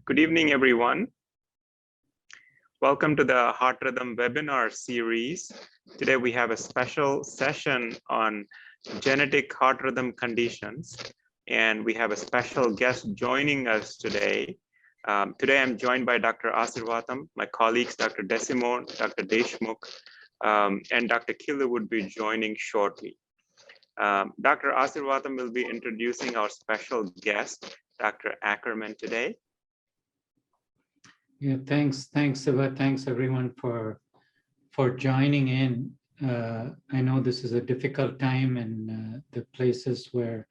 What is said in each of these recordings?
Good evening, everyone. Welcome to the Heart Rhythm webinar series. Today we have a special session on genetic heart rhythm conditions, and we have a special guest joining us today. Today I'm joined by Dr. Asirvatham, my colleagues, Dr. Desimone, Dr. Deshmukh, and Dr. Kilu would be joining shortly. Dr. Asirvatham will be introducing our special guest, Dr. Ackerman, today. Yeah, thanks, Siva. Thanks everyone for joining in. I know this is a difficult time in the places where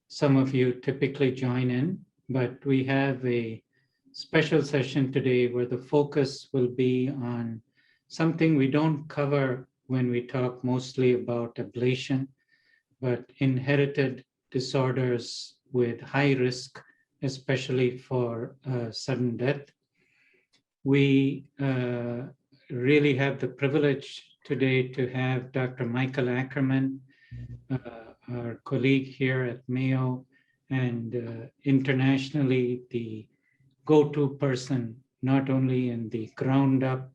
some of you typically join in, but we have a special session today where the focus will be on something we don't cover when we talk mostly about ablation, but inherited disorders with high risk, especially for sudden death. We really have the privilege today to have Dr. Michael Ackerman, our colleague here at Mayo, and internationally the go-to person, not only in the ground-up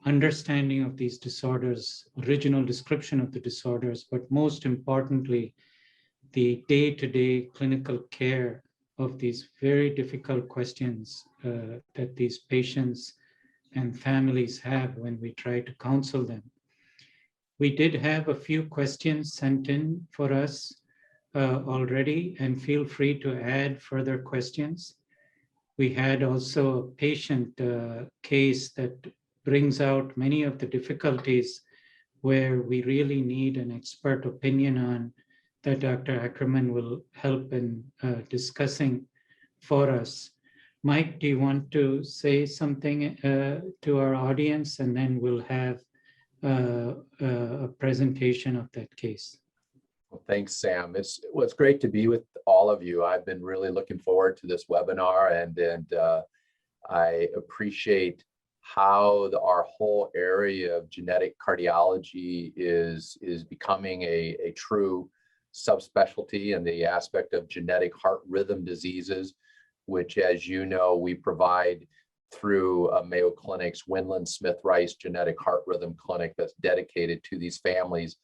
understanding of these disorders, original description of the disorders, but most importantly, the day-to-day clinical care of these very difficult questions that these patients and families have when we try to counsel them. We did have a few questions sent in for us already, and feel free to add further questions. We had also a patient case that brings out many of the difficulties where we really need an expert opinion on that Dr. Ackerman will help in discussing for us. Mike, do you want to say something to our audience, and then we'll have a presentation of that case? Well, thanks, Sam. It's great to be with all of you. I've been really looking forward to this webinar, and I appreciate how our whole area of genetic cardiology is becoming a true subspecialty in the aspect of genetic heart rhythm diseases, which, as you know, we provide through Mayo Clinic's Windland Smith Rice Genetic Heart Rhythm Clinic that's dedicated to these families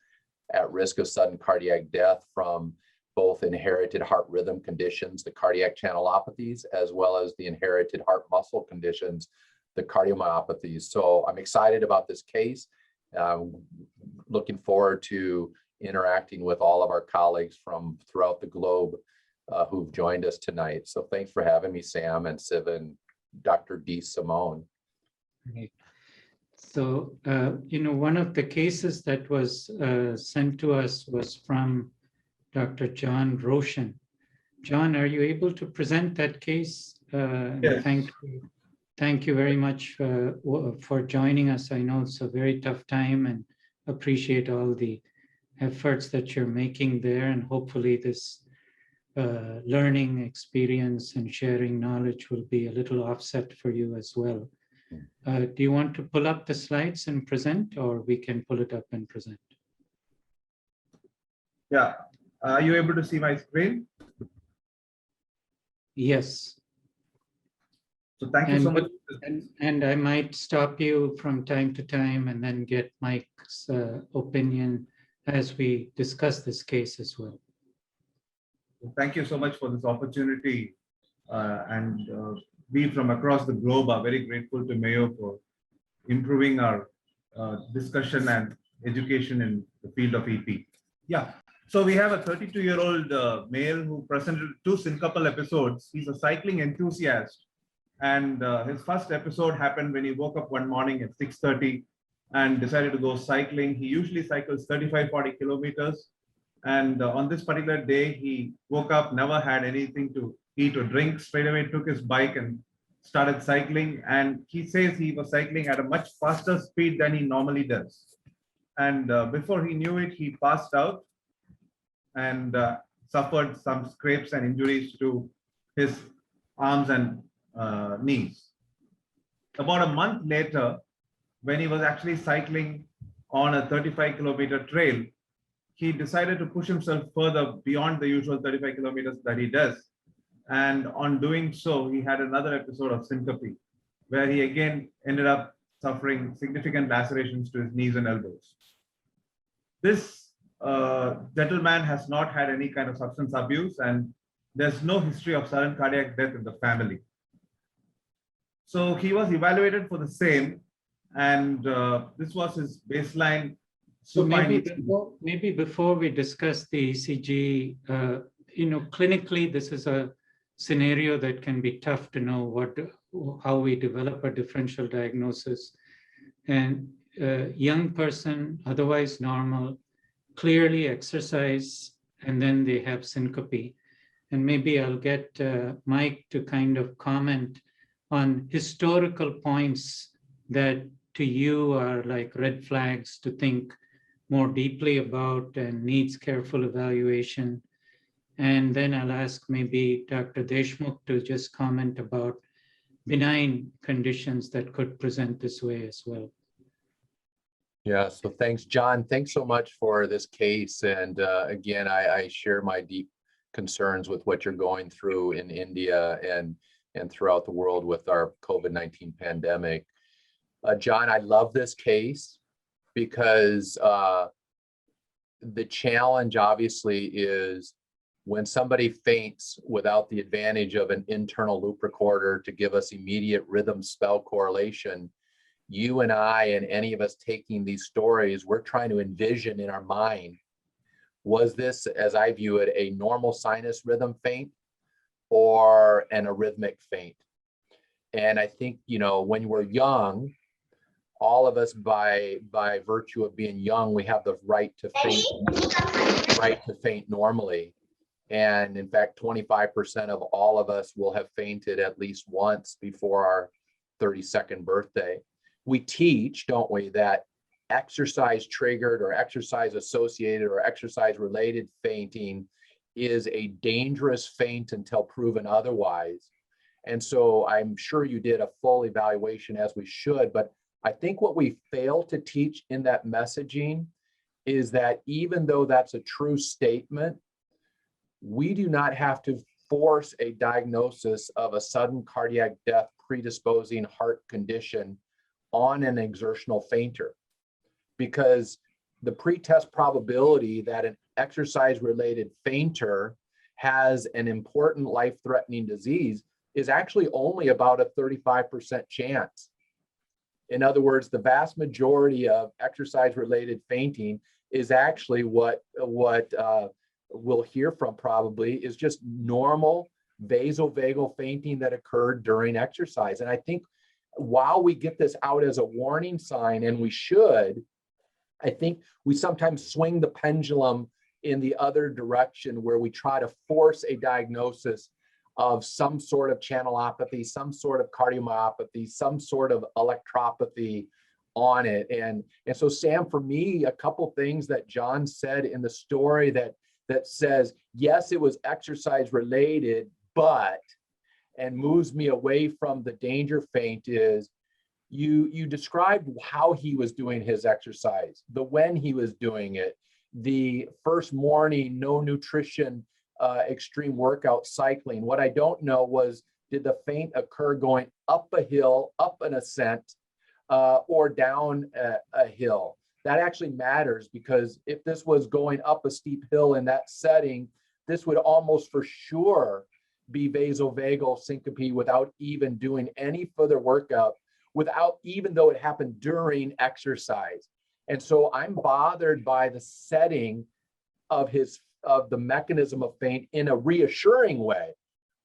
at risk of sudden cardiac death from both inherited heart rhythm conditions, the cardiac channelopathies, as well as the inherited heart muscle conditions, the cardiomyopathies. So I'm excited about this case. Looking forward to interacting with all of our colleagues from throughout the globe who've joined us tonight. So thanks for having me, Sam and Siva and Dr. Desimone. Right. So, one of the cases that was sent to us was from Dr. John Roshan. John, are you able to present that case? Yes. Thank you very much for joining us. I know it's a very tough time, and appreciate all the efforts that you're making there, and hopefully this learning experience and sharing knowledge will be a little offset for you as well. Do you want to pull up the slides and present, or we can pull it up and present? Yeah, are you able to see my screen? Yes. So thank you so much. And I might stop you from time to time and then get Mike's opinion as we discuss this case as well. Thank you so much for this opportunity, and we from across the globe are very grateful to Mayo for improving our discussion and education in the field of EP. Yeah, so we have a 32-year-old male who presented 2 syncopal episodes. He's a cycling enthusiast, and his first episode happened when he woke up one morning at 6:30 and decided to go cycling. He usually cycles 35-40 kilometers. And on this particular day, he woke up, never had anything to eat or drink, straight away took his bike and started cycling. And he says he was cycling at a much faster speed than he normally does. And before he knew it, he passed out and suffered some scrapes and injuries to his arms and knees. About a month later, when he was actually cycling on a 35-kilometer trail, he decided to push himself further beyond the usual 35 kilometers that he does. And on doing so, he had another episode of syncope, where he again ended up suffering significant lacerations to his knees and elbows. This gentleman has not had any kind of substance abuse, and there's no history of sudden cardiac death in the family. So he was evaluated for the same, and this was his baseline. So maybe before we discuss the ECG, clinically, this is a scenario that can be tough to know how we develop a differential diagnosis. And a young person, otherwise normal, clearly exercise, and then they have syncope. And maybe I'll get Mike to kind of comment on historical points that to you are like red flags to think more deeply about and needs careful evaluation. And then I'll ask maybe Dr. Deshmukh to just comment about benign conditions that could present this way as well. Yeah, so thanks, John. Thanks so much for this case. And again, I share my deep concerns with what you're going through in India and throughout the world with our COVID-19 pandemic. John, I love this case because the challenge obviously is when somebody faints without the advantage of an internal loop recorder to give us immediate rhythm spell correlation, you and I and any of us taking these stories, we're trying to envision in our mind, was this, as I view it, a normal sinus rhythm faint or an arrhythmic faint? And I think, when we're young, all of us by virtue of being young, we have the right to faint normally. And in fact, 25% of all of us will have fainted at least once before our 32nd birthday. We teach, don't we, that exercise triggered or exercise associated or exercise related fainting is a dangerous faint until proven otherwise. And so I'm sure you did a full evaluation, as we should, but I think what we fail to teach in that messaging is that even though that's a true statement, we do not have to force a diagnosis of a sudden cardiac death predisposing heart condition on an exertional fainter, because the pretest probability that an exercise-related fainter has an important life-threatening disease is actually only about a 35% chance. In other words, the vast majority of exercise-related fainting is actually what we'll hear from probably is just normal vasovagal fainting that occurred during exercise. And I think while we get this out as a warning sign, and we should, I think we sometimes swing the pendulum in the other direction where we try to force a diagnosis of some sort of channelopathy, some sort of cardiomyopathy, some sort of electropathy on it. And so, Sam, for me, a couple things that John said in the story that says, yes, it was exercise related, but, and moves me away from the danger feint is you described how he was doing his exercise, the when he was doing it, the first morning, no nutrition, extreme workout cycling. What I don't know was, did the feint occur going up a hill, up an ascent, or down a hill? That actually matters, because if this was going up a steep hill in that setting, this would almost for sure be vasovagal syncope without even doing any further workup, even though it happened during exercise. And so I'm bothered by the setting of the mechanism of feint in a reassuring way,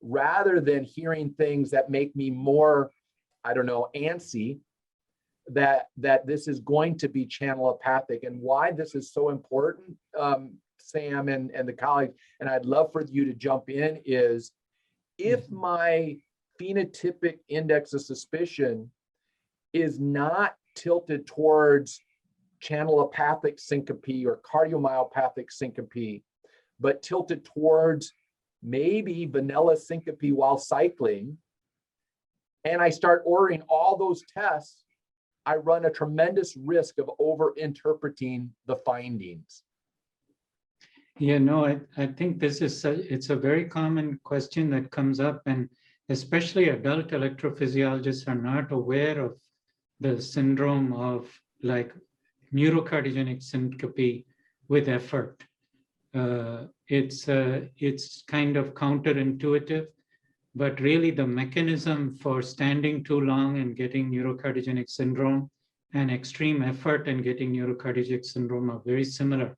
rather than hearing things that make me more, I don't know, antsy that this is going to be channelopathic. And why this is so important, Sam and the colleagues, and I'd love for you to jump in, is if my phenotypic index of suspicion is not tilted towards channelopathic syncope or cardiomyopathic syncope, but tilted towards maybe vanilla syncope while cycling, and I start ordering all those tests, I run a tremendous risk of over-interpreting the findings. Yeah, no, I think this is, it's a very common question that comes up, and especially adult electrophysiologists are not aware of the syndrome of like neurocardiogenic syncope with effort. It's kind of counterintuitive, but really the mechanism for standing too long and getting neurocardiogenic syndrome and extreme effort and getting neurocardiogenic syndrome are very similar.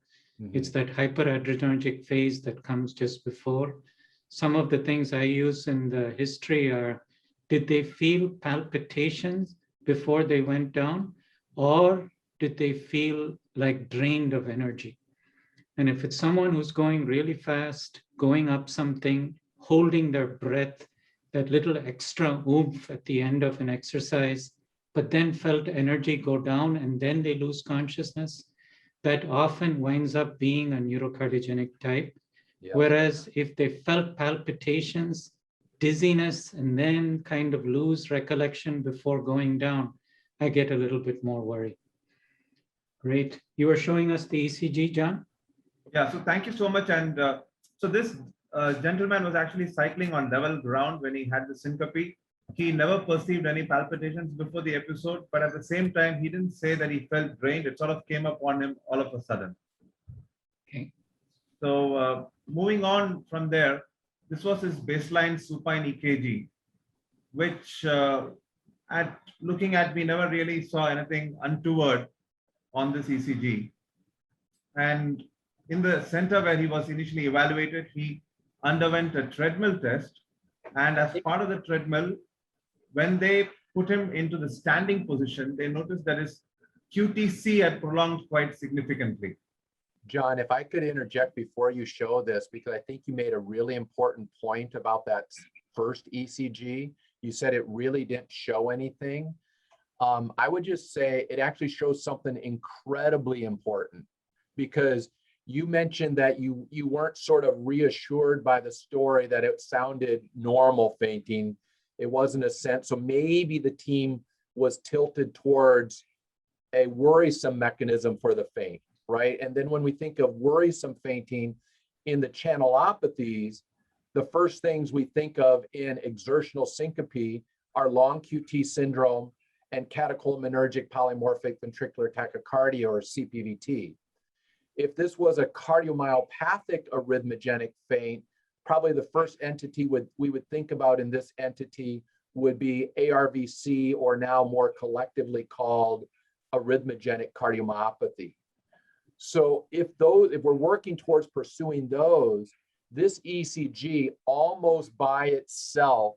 It's that hyperadrenergic phase that comes just before. Some of the things I use in the history are, did they feel palpitations before they went down, or did they feel like drained of energy? And if it's someone who's going really fast, going up something, holding their breath, that little extra oomph at the end of an exercise, but then felt energy go down and then they lose consciousness, that often winds up being a neurocardiogenic type. Yeah. Whereas if they felt palpitations, dizziness, and then kind of lose recollection before going down, I get a little bit more worried. Great. You were showing us the ECG, John? Yeah, so thank you so much. And so this gentleman was actually cycling on level ground when he had the syncope. He never perceived any palpitations before the episode, but at the same time, he didn't say that he felt drained. It sort of came upon him all of a sudden. Okay. So moving on from there, this was his baseline supine EKG, which at looking at, we never really saw anything untoward on this ECG. And in the center where he was initially evaluated, he underwent a treadmill test. And as part of the treadmill, when they put him into the standing position, they noticed that his QTC had prolonged quite significantly. John, if I could interject before you show this, because I think you made a really important point about that first ECG. You said it really didn't show anything. I would just say it actually shows something incredibly important, because you mentioned that you weren't sort of reassured by the story that it sounded normal fainting. It wasn't a sense. So maybe the team was tilted towards a worrisome mechanism for the faint, right? And then when we think of worrisome fainting in the channelopathies, the first things we think of in exertional syncope are long QT syndrome and catecholaminergic polymorphic ventricular tachycardia, or CPVT. If this was a cardiomyopathic arrhythmogenic faint, probably the first entity we would think about in this entity would be ARVC, or now more collectively called arrhythmogenic cardiomyopathy. So if we're working towards pursuing those, this ECG almost by itself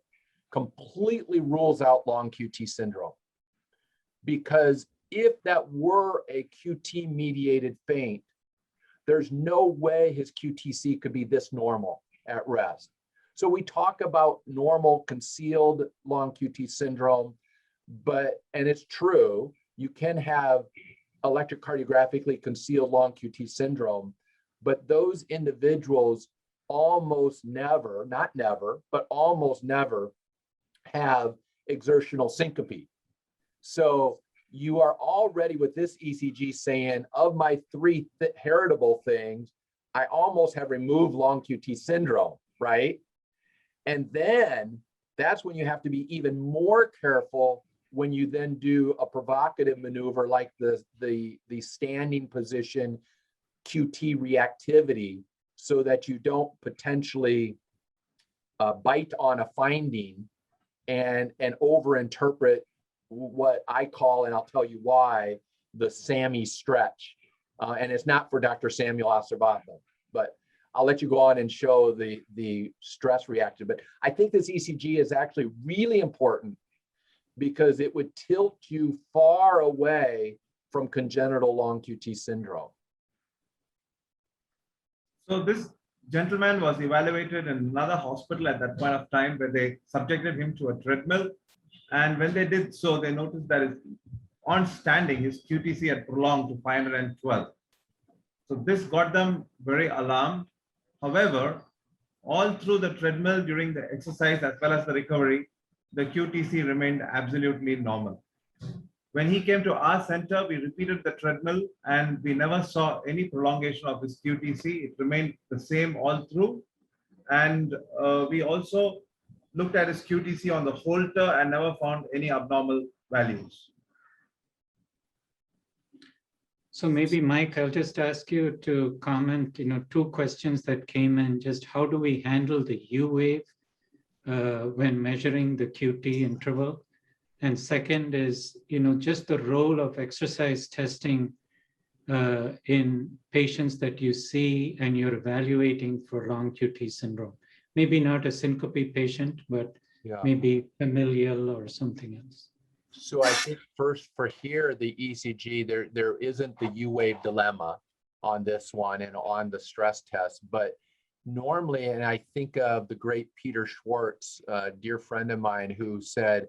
completely rules out long QT syndrome. Because if that were a QT mediated faint, there's no way his QTC could be this normal at rest. So we talk about normal concealed long QT syndrome, and it's true, you can have electrocardiographically concealed long QT syndrome, but those individuals almost never, not never, but almost never have exertional syncope. So you are already with this ECG saying, of my three heritable things, I almost have removed long QT syndrome, right? And then that's when you have to be even more careful when you then do a provocative maneuver like the standing position QT reactivity, so that you don't potentially bite on a finding and overinterpret what I call, and I'll tell you why, the SAMI stretch. And it's not for Dr. Samuel Asarbatha, but I'll let you go on and show the stress reaction. But I think this ECG is actually really important, because it would tilt you far away from congenital long QT syndrome. So this gentleman was evaluated in another hospital at that point of time, where they subjected him to a treadmill. And when they did so, they noticed that on standing, his QTC had prolonged to 512. So this got them very alarmed. However, all through the treadmill during the exercise as well as the recovery, the QTC remained absolutely normal. When he came to our center, we repeated the treadmill and we never saw any prolongation of his QTC. It remained the same all through. And we also looked at his QTC on the Holter and never found any abnormal values. So maybe, Mike, I'll just ask you to comment, two questions that came in. Just how do we handle the U wave when measuring the QT interval? And second is, just the role of exercise testing in patients that you see and you're evaluating for long QT syndrome. Maybe not a syncope patient, but maybe familial or something else. So I think first for here, the ECG, there isn't the U wave dilemma on this one and on the stress test, but normally, and I think of the great Peter Schwartz, a dear friend of mine, who said,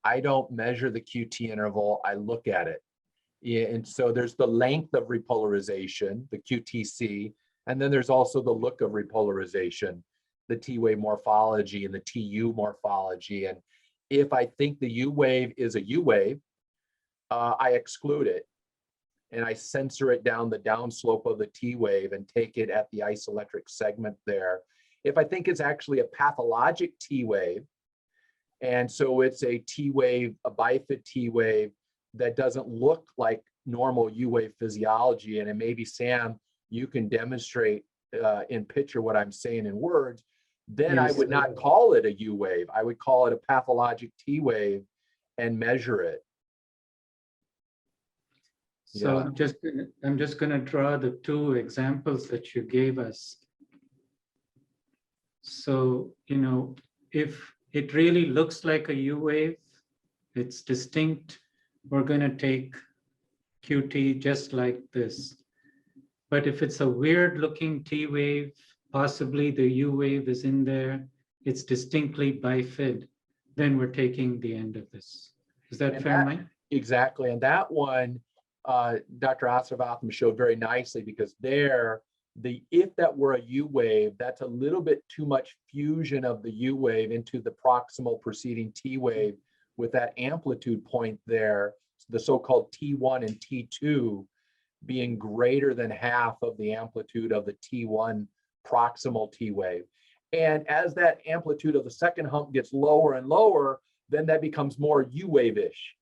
I don't measure the QT interval, I look at it. And so there's the length of repolarization, the QTC, and then there's also the look of repolarization, the T wave morphology and the TU morphology. And if I think the U wave is a U wave, I exclude it and I censor it down the downslope of the T wave and take it at the isoelectric segment there. If I think it's actually a pathologic T wave, and so it's a T wave, a bifid T wave that doesn't look like normal U wave physiology, and maybe Sam, you can demonstrate in picture what I'm saying in words, then I would not call it a U wave. I would call it a pathologic T wave and measure it. So I'm just going to draw the two examples that you gave us. So, if it really looks like a U wave, it's distinct, we're going to take QT just like this. But if it's a weird looking T wave, possibly the U wave is in there, it's distinctly bifid, then we're taking the end of this. Is that fair, Mike? Exactly. And that one, Dr. Asravatham showed very nicely, because there, if that were a U wave, that's a little bit too much fusion of the U wave into the proximal preceding T wave with that amplitude point there, the so-called T1 and T2 being greater than half of the amplitude of the T1 proximal T wave. And as that amplitude of the second hump gets lower and lower, then that becomes more U wave-ish.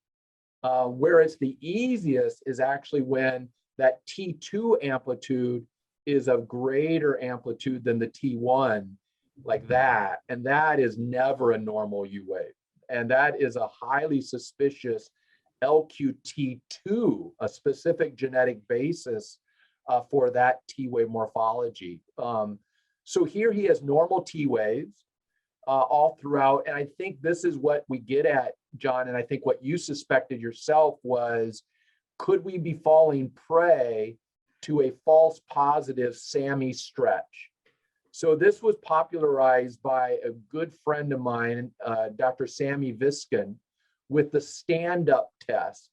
Where it's the easiest is actually when that T2 amplitude is of greater amplitude than the T1, like that. And that is never a normal U wave. And that is a highly suspicious LQT2, a specific genetic basis for that T wave morphology. So here he has normal T waves all throughout. And I think this is what we get at, John, and I think what you suspected yourself was, could we be falling prey to a false positive SAMI stretch? So this was popularized by a good friend of mine, Dr. Sammy Viskin, with the stand-up test,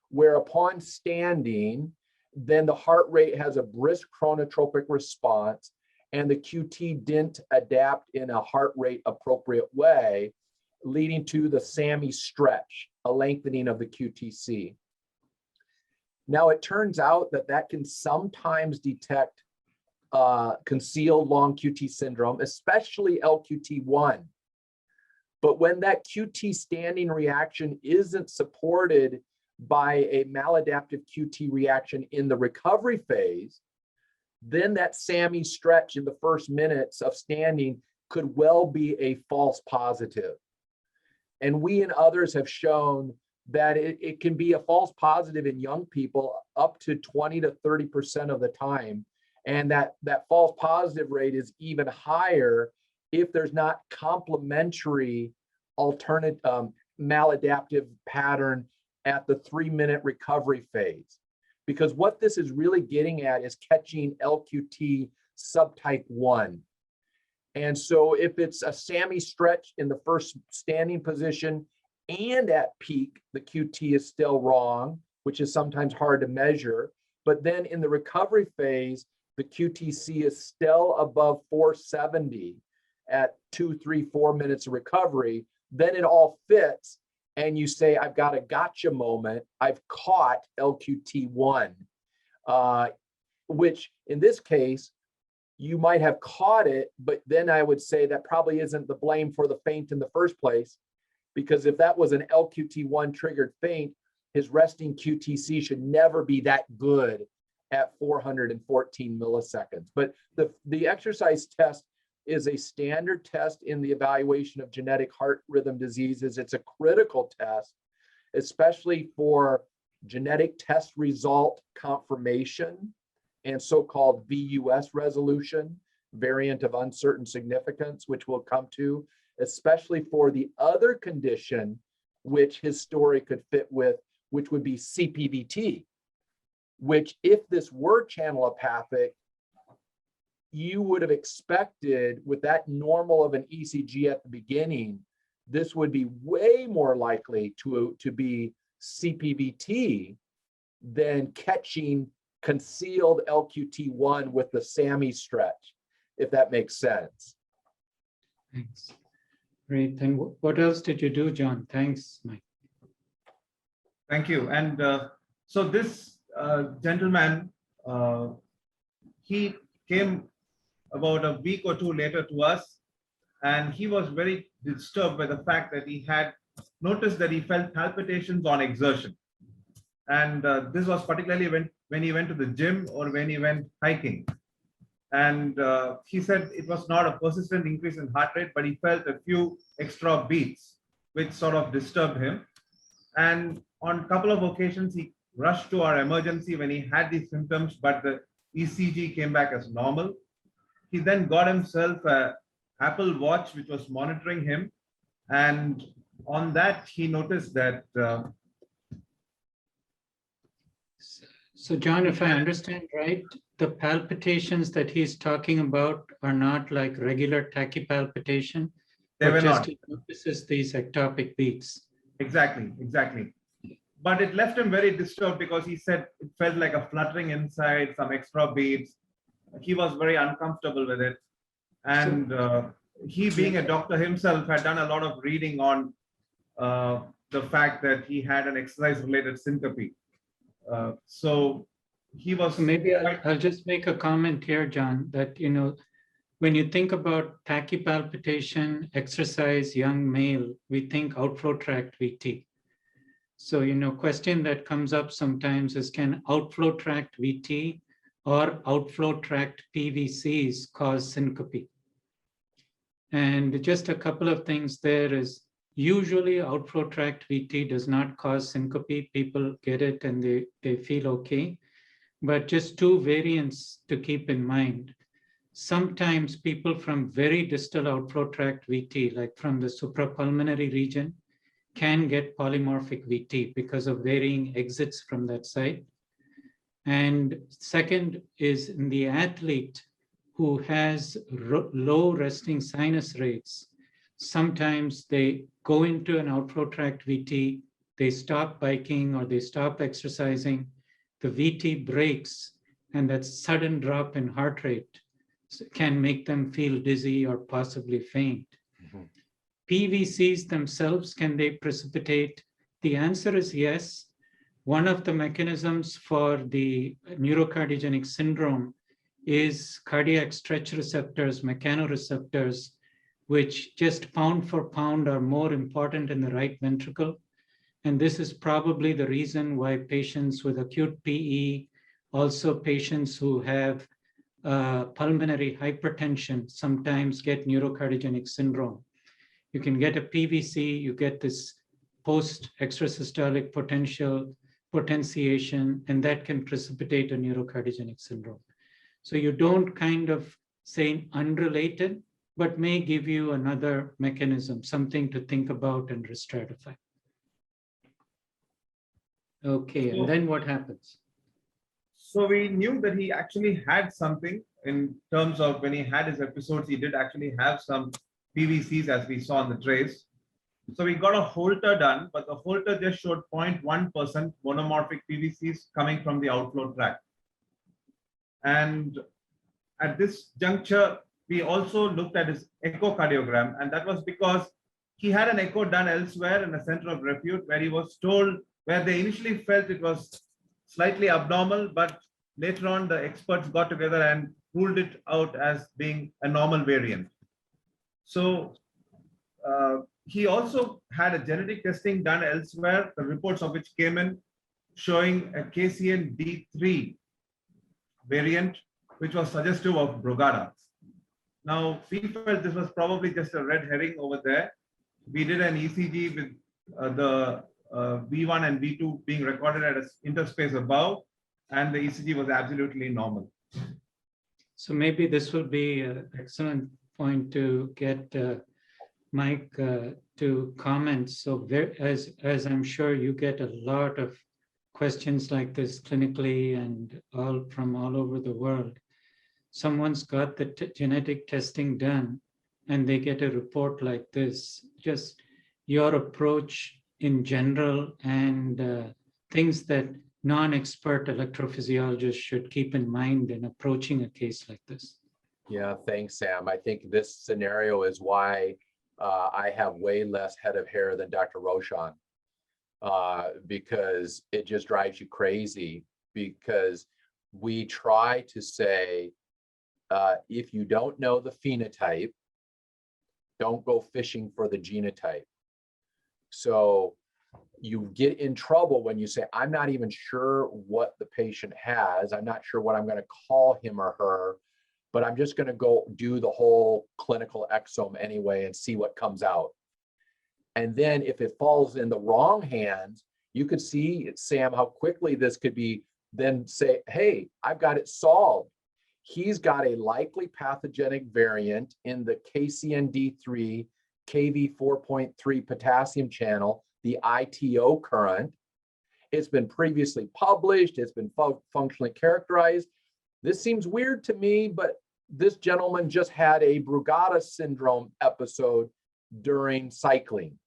where upon standing, then the heart rate has a brisk chronotropic response and the QT didn't adapt in a heart rate appropriate way, leading to the SAMI stretch, a lengthening of the QTC. Now, it turns out that that can sometimes detect concealed long QT syndrome, especially LQT1. But when that QT standing reaction isn't supported by a maladaptive QT reaction in the recovery phase, then that SAMI stretch in the first minutes of standing could well be a false positive. And we and others have shown that it can be a false positive in young people up to 20 to 30% of the time. And that false positive rate is even higher if there's not complementary alternate maladaptive pattern at the 3-minute recovery phase. Because what this is really getting at is catching LQT subtype 1. And so if it's a SAMI stretch in the first standing position and at peak, the QT is still wrong, which is sometimes hard to measure. But then in the recovery phase, the QTC is still above 470 at 2, 3, 4 minutes of recovery. Then it all fits. and you say, I've got a gotcha moment, I've caught LQT1, which in this case, you might have caught it, but then I would say that probably isn't the blame for the faint in the first place, because if that was an LQT1 triggered faint, his resting QTC should never be that good at 414 milliseconds. But the exercise test is a standard test in the evaluation of genetic heart rhythm diseases. It's a critical test, especially for genetic test result confirmation and so-called VUS resolution, variant of uncertain significance, which we'll come to, especially for the other condition which his story could fit with, which would be CPVT, which if this were channelopathic, you would have expected with that normal of an ECG at the beginning, this would be way more likely to be CPVT than catching concealed LQT1 with the SAMI stretch, if that makes sense. Thanks. Great. And what else did you do, John? Thanks, Mike. Thank you. And so this gentleman, he came about a week or two later to us, and he was very disturbed by the fact that he had noticed that he felt palpitations on exertion. And this was particularly when he went to the gym or when he went hiking. And he said it was not a persistent increase in heart rate, but he felt a few extra beats, which sort of disturbed him. And on a couple of occasions, he rushed to our emergency when he had these symptoms, but the ECG came back as normal. He then got himself an Apple Watch, which was monitoring him. And on that, he noticed that. So John, if I understand right, the palpitations that he's talking about are not like regular tachypalpitation, They were just not. he notices these ectopic beats. Exactly. But it left him very disturbed because he said it felt like a fluttering inside, some extra beats. He was very uncomfortable with it. And he, being a doctor himself, had done a lot of reading on the fact that he had an exercise-related syncope. So he was. So maybe I'll just make a comment here, John, that, you know, when you think about tachypalpitation, exercise, young male, we think outflow tract VT. So, you know, question that comes up sometimes is, can outflow tract VT or outflow tract PVCs cause syncope? And just a couple of things there is, usually outflow tract VT does not cause syncope. People get it and they feel okay. But just two variants to keep in mind. Sometimes people from very distal outflow tract VT, like from the suprapulmonary region, can get polymorphic VT because of varying exits from that site. And second is in the athlete who has low resting sinus rates, sometimes they go into an outflow tract VT, they stop biking or they stop exercising, the VT breaks, and that sudden drop in heart rate can make them feel dizzy or possibly faint. Mm-hmm. PVCs themselves, can they precipitate? The answer is yes. One of the mechanisms for the neurocardiogenic syndrome is cardiac stretch receptors, mechanoreceptors, which just pound for pound are more important in the right ventricle. And this is probably the reason why patients with acute PE, also patients who have pulmonary hypertension, sometimes get neurocardiogenic syndrome. You can get a PVC, you get this post-extrasystolic potentiation, and that can precipitate a neurocardiogenic syndrome. So you don't kind of say unrelated, but may give you another mechanism, something to think about and re-stratify. Okay, and then what happens? So we knew that he actually had something in terms of when he had his episodes, he did actually have some PVCs as we saw on the trace. So we got a Holter done, but the Holter just showed 0.1% monomorphic PVCs coming from the outflow tract. And at this juncture, we also looked at his echocardiogram, and that was because he had an echo done elsewhere in a center of repute where he was told, where they initially felt it was slightly abnormal, but later on the experts got together and ruled it out as being a normal variant. So he also had a genetic testing done elsewhere, the reports of which came in showing a KCN-D3 variant, which was suggestive of Brugada. Now, we felt this was probably just a red herring over there. We did an ECG with the V1 and V2 being recorded at an interspace above, and the ECG was absolutely normal. So maybe this will be an excellent point to get Mike to comment. So as I'm sure you get a lot of questions like this clinically and from all over the world. Someone's got the genetic testing done and they get a report like this. Just your approach in general and things that non-expert electrophysiologists should keep in mind in approaching a case like this. Yeah, thanks, Sam. I think this scenario is why I have way less head of hair than Dr. Roshan, because it just drives you crazy, because we try to say, if you don't know the phenotype, don't go fishing for the genotype. So you get in trouble when you say, I'm not even sure what the patient has. I'm not sure what I'm going to call him or her, but I'm just going to go do the whole clinical exome anyway and see what comes out. And then if it falls in the wrong hands, you could see, Sam, how quickly this could be then say, hey, I've got it solved. He's got a likely pathogenic variant in the KCND3 KV4.3 potassium channel, the ITO current. It's been previously published. It's been functionally characterized. This seems weird to me, but this gentleman just had a Brugada syndrome episode during cycling.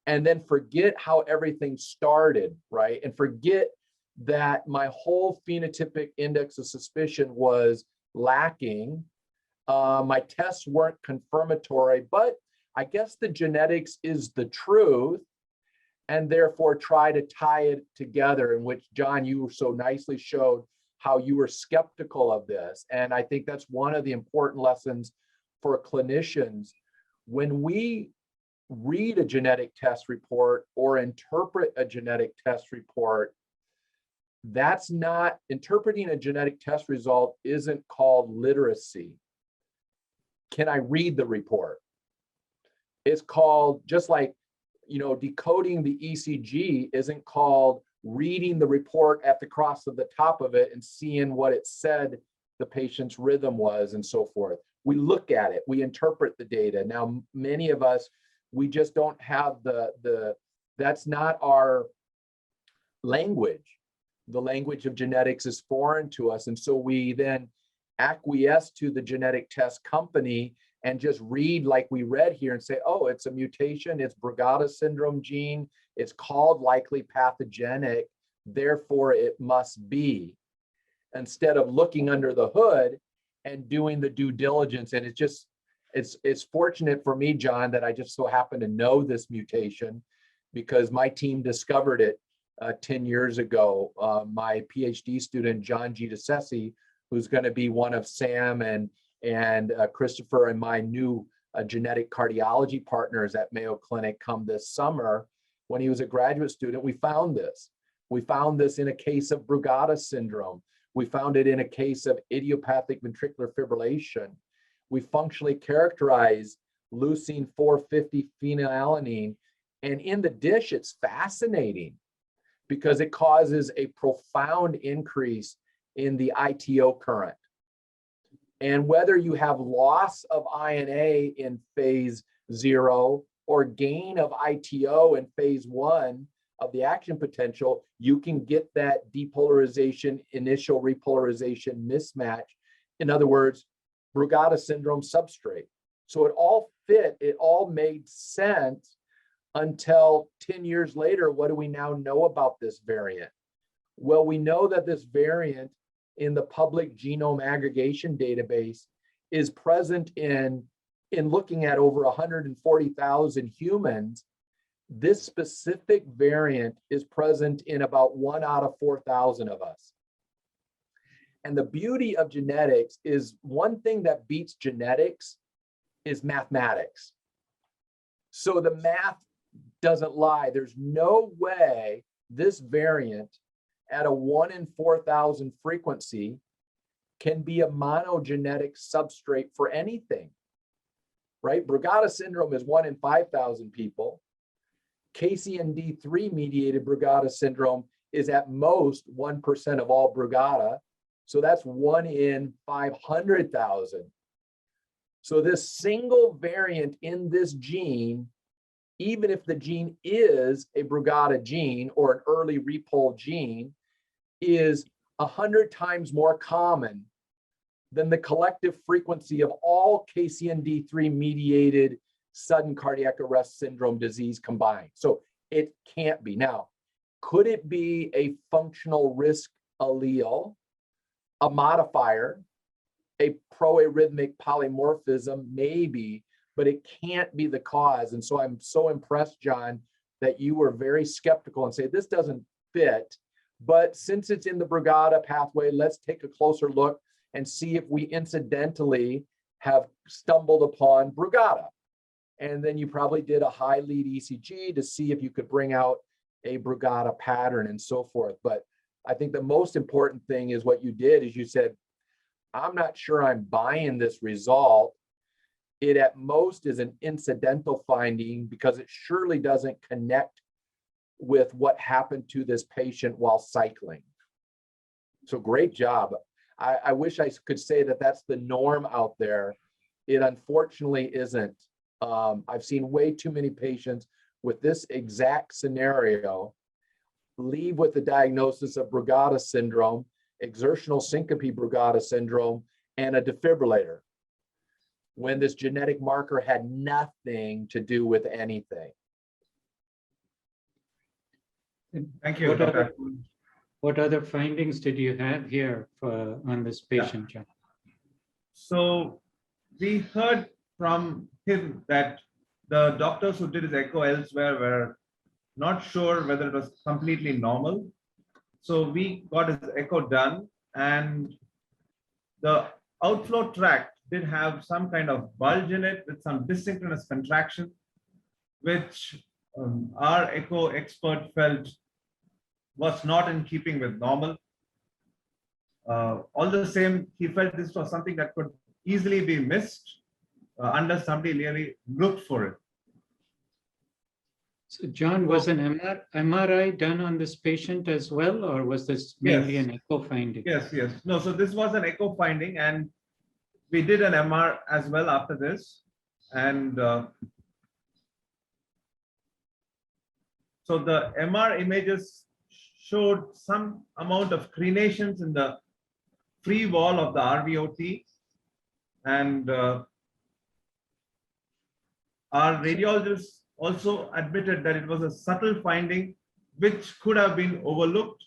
And then forget how everything started, right? And forget that my whole phenotypic index of suspicion was lacking. My tests weren't confirmatory, but I guess the genetics is the truth, and therefore try to tie it together, in which, John, you so nicely showed how you were skeptical of this. And I think that's one of the important lessons for clinicians. When we read a genetic test report or interpret a genetic test report, that's not, interpreting a genetic test result isn't called literacy. Can I read the report? It's called, just like, you know, decoding the ECG isn't called reading the report at the cross of the top of it and seeing what it said the patient's rhythm was and so forth. We look at it, we interpret the data. Now, many of us, we just don't have that's not our language. The language of genetics is foreign to us. And so we then acquiesce to the genetic test company and just read like we read here and say, oh, it's a mutation, it's Brugada syndrome gene, it's called likely pathogenic, therefore it must be, instead of looking under the hood and doing the due diligence. And it's just, it's fortunate for me, John, that I just so happen to know this mutation, because my team discovered it 10 years ago. My PhD student, John G. DeCessi, who's going to be one of Sam and Christopher and my new genetic cardiology partners at Mayo Clinic come this summer. When he was a graduate student, we found this. We found this in a case of Brugada syndrome. We found it in a case of idiopathic ventricular fibrillation. We functionally characterized leucine 450 phenylalanine. And in the dish, it's fascinating because it causes a profound increase in the ITO current. And whether you have loss of INA in phase 0 or gain of ITO in phase 1 of the action potential, you can get that depolarization, initial repolarization mismatch. In other words, Brugada syndrome substrate. So it all fit, it all made sense until 10 years later. What do we now know about this variant? Well, we know that this variant in the public genome aggregation database is present in in looking at over 140,000 humans, this specific variant is present in about 1 out of 4,000 of us. And the beauty of genetics is one thing that beats genetics is mathematics. So the math doesn't lie. There's no way this variant at a 1 in 4,000 frequency can be a monogenetic substrate for anything, right? Brugada syndrome is 1 in 5,000 people. KCND3 mediated Brugada syndrome is at most 1% of all Brugada. So that's 1 in 500,000. So this single variant in this gene, even if the gene is a Brugada gene or an early repole gene, is 100 times more common than the collective frequency of all KCND3 mediated sudden cardiac arrest syndrome disease combined. So it can't be. Now, could it be a functional risk allele, a modifier, a proarrhythmic polymorphism? Maybe, but it can't be the cause. And so I'm so impressed, John, that you were very skeptical and say, this doesn't fit. But since it's in the Brugada pathway, let's take a closer look and see if we incidentally have stumbled upon Brugada. And then you probably did a high lead ECG to see if you could bring out a Brugada pattern and so forth. But I think the most important thing is what you did is you said, I'm not sure I'm buying this result. It at most is an incidental finding because it surely doesn't connect with what happened to this patient while cycling. So great job. I wish I could say that that's the norm out there. It unfortunately isn't. I've seen way too many patients with this exact scenario leave with the diagnosis of Brugada syndrome, exertional syncope Brugada syndrome, and a defibrillator, when this genetic marker had nothing to do with anything. Thank you, Dr. What other findings did you have here on this patient, John? So we heard from him that the doctors who did his echo elsewhere were not sure whether it was completely normal. So we got his echo done, and the outflow tract did have some kind of bulge in it with some dysynchronous contraction, which our echo expert felt was not in keeping with normal. All the same, he felt this was something that could easily be missed unless somebody really looked for it. So John, was an MRI done on this patient as well, or was this mainly an echo finding? Yes. No, so this was an echo finding, and we did an MR as well after this. And so the MR images showed some amount of crenations in the free wall of the RVOT. And our radiologists also admitted that it was a subtle finding which could have been overlooked,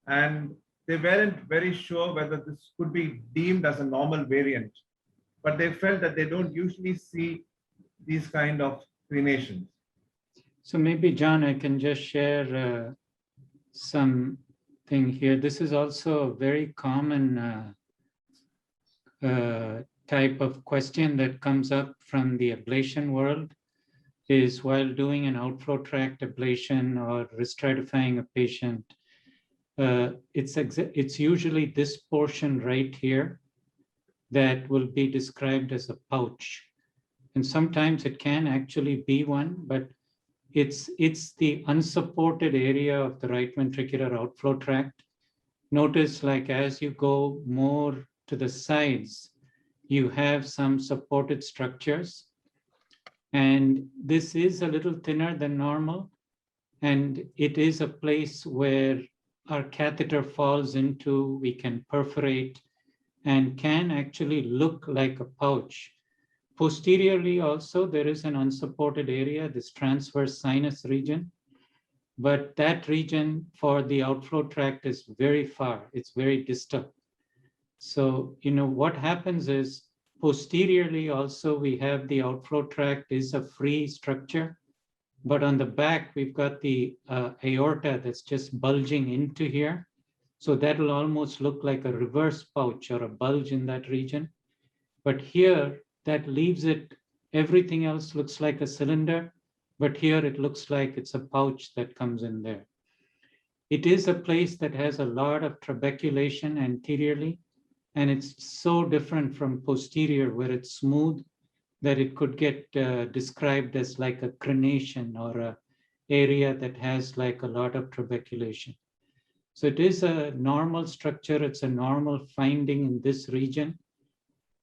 and they weren't very sure whether this could be deemed as a normal variant, but they felt that they don't usually see these kind of crenations. So maybe, John, I can just share something here. This is also a very common type of question that comes up from the ablation world, is while doing an outflow tract ablation or restratifying a patient, it's usually this portion right here that will be described as a pouch. And sometimes it can actually be one, but it's the unsupported area of the right ventricular outflow tract. Notice, like, as you go more to the sides, you have some supported structures. And this is a little thinner than normal. And it is a place where our catheter falls into, we can perforate and can actually look like a pouch. Posteriorly also, there is an unsupported area, this transverse sinus region. But that region for the outflow tract is very far. It's very distal. So, what happens is Posteriorly also, we have the outflow tract is a free structure, but on the back, we've got the aorta that's just bulging into here. So that'll almost look like a reverse pouch or a bulge in that region. But here, that leaves it, everything else looks like a cylinder, but here it looks like it's a pouch that comes in there. It is a place that has a lot of trabeculation anteriorly, and it's so different from posterior where it's smooth that it could get described as like a crenation or a area that has like a lot of trabeculation. So it is a normal structure. It's a normal finding in this region.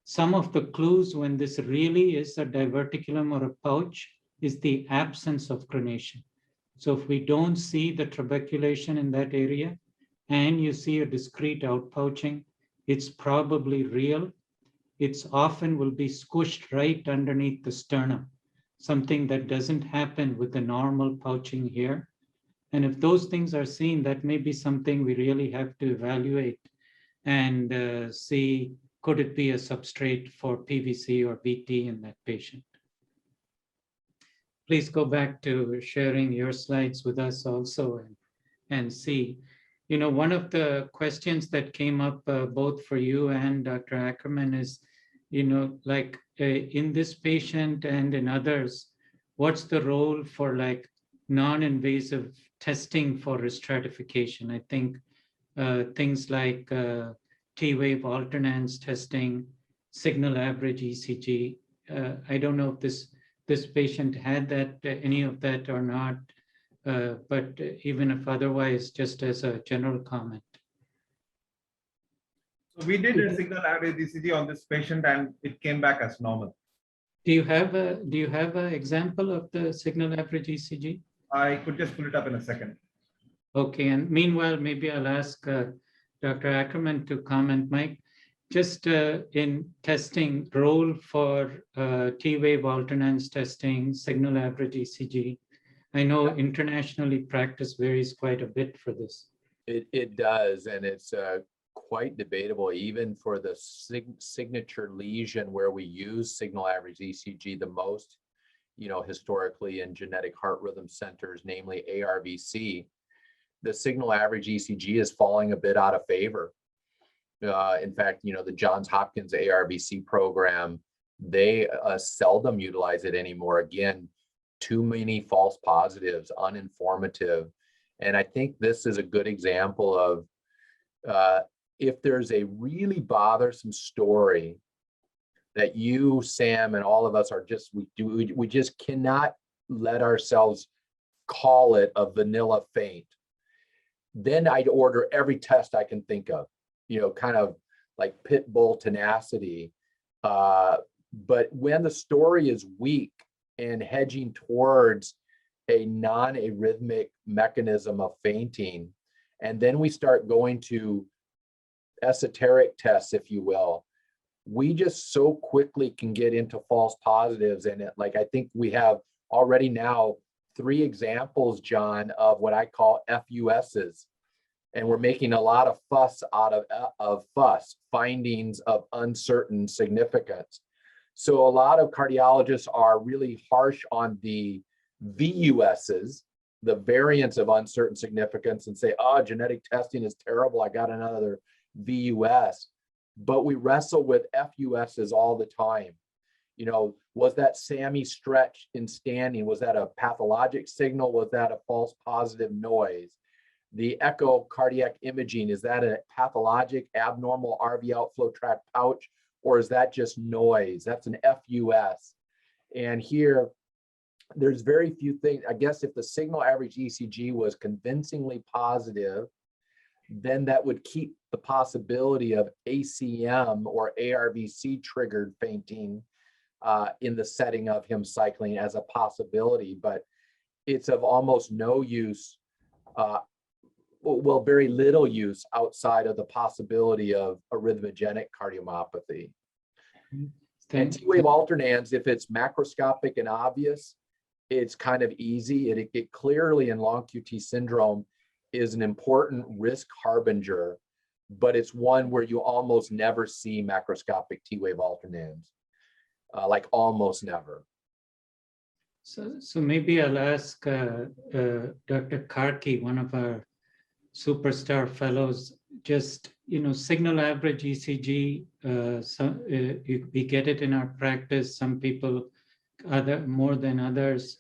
Some of the clues when this really is a diverticulum or a pouch is the absence of crenation. So if we don't see the trabeculation in that area and you see a discrete outpouching, it's probably real. It's often will be squished right underneath the sternum, something that doesn't happen with the normal pouching here. And if those things are seen, that may be something we really have to evaluate and see, could it be a substrate for PVC or BT in that patient? Please go back to sharing your slides with us also and see. You know, one of the questions that came up both for you and Dr. Ackerman is, you know, like in this patient and in others, what's the role for like non-invasive testing for stratification? I think things like T-wave alternance testing, signal average ECG. I don't know if this patient had that, any of that or not, but even if otherwise, just as a general comment. So we did a signal average ECG on this patient and it came back as normal. Do you have an example of the signal average ECG? I could just pull it up in a second. Okay, and meanwhile, maybe I'll ask Dr. Ackerman to comment. Mike, just in testing role for T-wave alternance testing, signal average ECG. I know internationally practice varies quite a bit for this. It does, and it's quite debatable even for the signature lesion where we use signal average ECG the most, you know, historically in genetic heart rhythm centers, namely ARVC. The signal average ECG is falling a bit out of favor. In fact, you know, the Johns Hopkins ARVC program, they seldom utilize it anymore. Again, too many false positives, uninformative. And I think this is a good example of if there's a really bothersome story that you, Sam, and all of us are just, we just cannot let ourselves call it a vanilla faint, then I'd order every test I can think of, you know, kind of like pit bull tenacity. But when the story is weak and hedging towards a non-arrhythmic mechanism of fainting, and then we start going to esoteric tests, if you will, we just so quickly can get into false positives. And like, I think we have already now 3 examples, John, of what I call FUSs. And we're making a lot of fuss out of findings of uncertain significance. So a lot of cardiologists are really harsh on the VUSs, the variants of uncertain significance, and say, oh, genetic testing is terrible, I got another VUS. But we wrestle with FUSs all the time. You know, was that SAMI stretch in standing? Was that a pathologic signal? Was that a false positive noise? The echocardiac imaging, is that a pathologic abnormal RV outflow tract pouch, or is that just noise? That's an FUS. And here, there's very few things. I guess if the signal average ECG was convincingly positive, then that would keep the possibility of ACM or ARVC triggered fainting in the setting of him cycling as a possibility, but it's of almost no use, well, very little use outside of the possibility of arrhythmogenic cardiomyopathy. And T-wave alternans, if it's macroscopic and obvious, it's kind of easy. It clearly in long QT syndrome is an important risk harbinger but it's one where you almost never see macroscopic T-wave alternans, like almost never. So maybe I'll ask Dr. Karki, one of our superstar fellows, just, signal average ECG, we get it in our practice, some people more than others.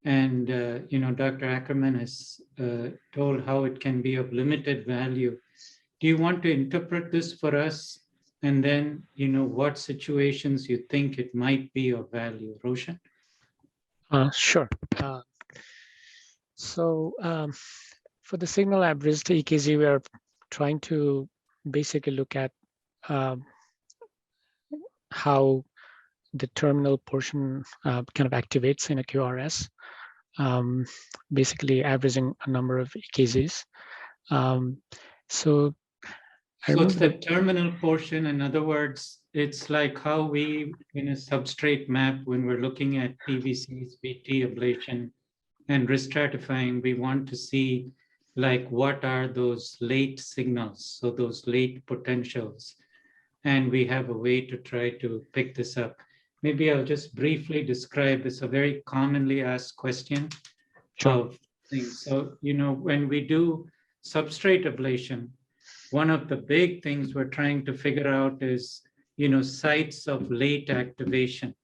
And, Dr. Ackerman has told how it can be of limited value. Do you want to interpret this for us? And then, what situations you think it might be of value? Roshan? Sure. For the signal average EKG, we are trying to basically look at how the terminal portion kind of activates in a QRS, basically averaging a number of EKGs. So it's the terminal portion. In other words, it's like how we, in a substrate map, when we're looking at PVCs, VT ablation, and restratifying, we want to see like what are those late signals, so those late potentials. And we have a way to try to pick this up. Maybe I'll just briefly describe, it's a very commonly asked question of things. So, when we do substrate ablation, one of the big things we're trying to figure out is, sites of late activation.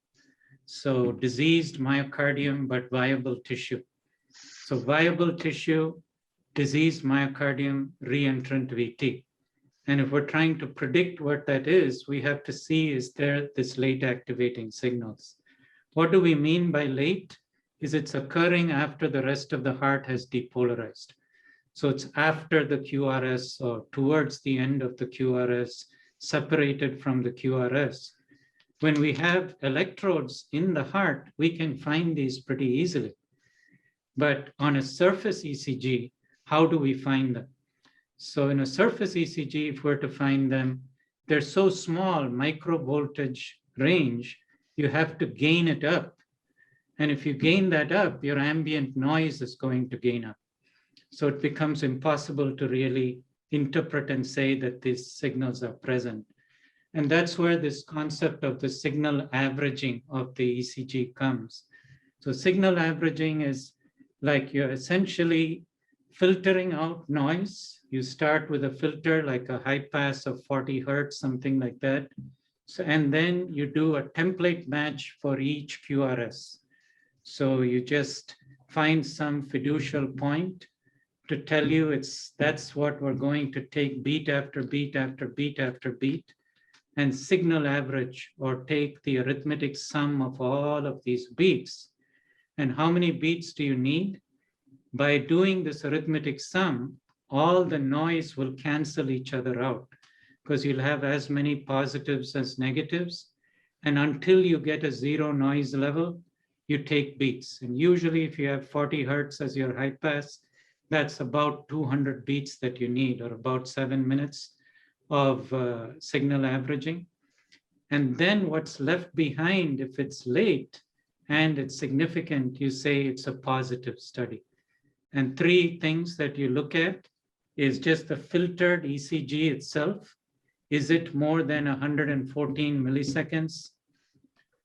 So diseased myocardium, but viable tissue. So viable tissue, diseased myocardium, reentrant VT. And if we're trying to predict what that is, we have to see, is there this late activating signals? What do we mean by late? Is it's occurring after the rest of the heart has depolarized. So it's after the QRS or towards the end of the QRS, separated from the QRS. When we have electrodes in the heart, we can find these pretty easily. But on a surface ECG, how do we find them? So in a surface ECG, if we're to find them, they're so small, micro voltage range, you have to gain it up. And if you gain that up, your ambient noise is going to gain up. So it becomes impossible to really interpret and say that these signals are present. And that's where this concept of the signal averaging of the ECG comes. So signal averaging is like you're essentially filtering out noise. You start with a filter like a high pass of 40 hertz, something like that. So, and then you do a template match for each QRS. So you just find some fiducial point to tell you that's what we're going to take beat after beat after beat after beat, and signal average, or take the arithmetic sum of all of these beats. And how many beats do you need? By doing this arithmetic sum, all the noise will cancel each other out, because you'll have as many positives as negatives. And until you get a zero noise level, you take beats. And usually if you have 40 hertz as your high pass, that's about 200 beats that you need, or about 7 minutes of signal averaging. And then what's left behind, if it's late and it's significant, you say it's a positive study. And three things that you look at is just the filtered ECG itself. Is it more than 114 milliseconds?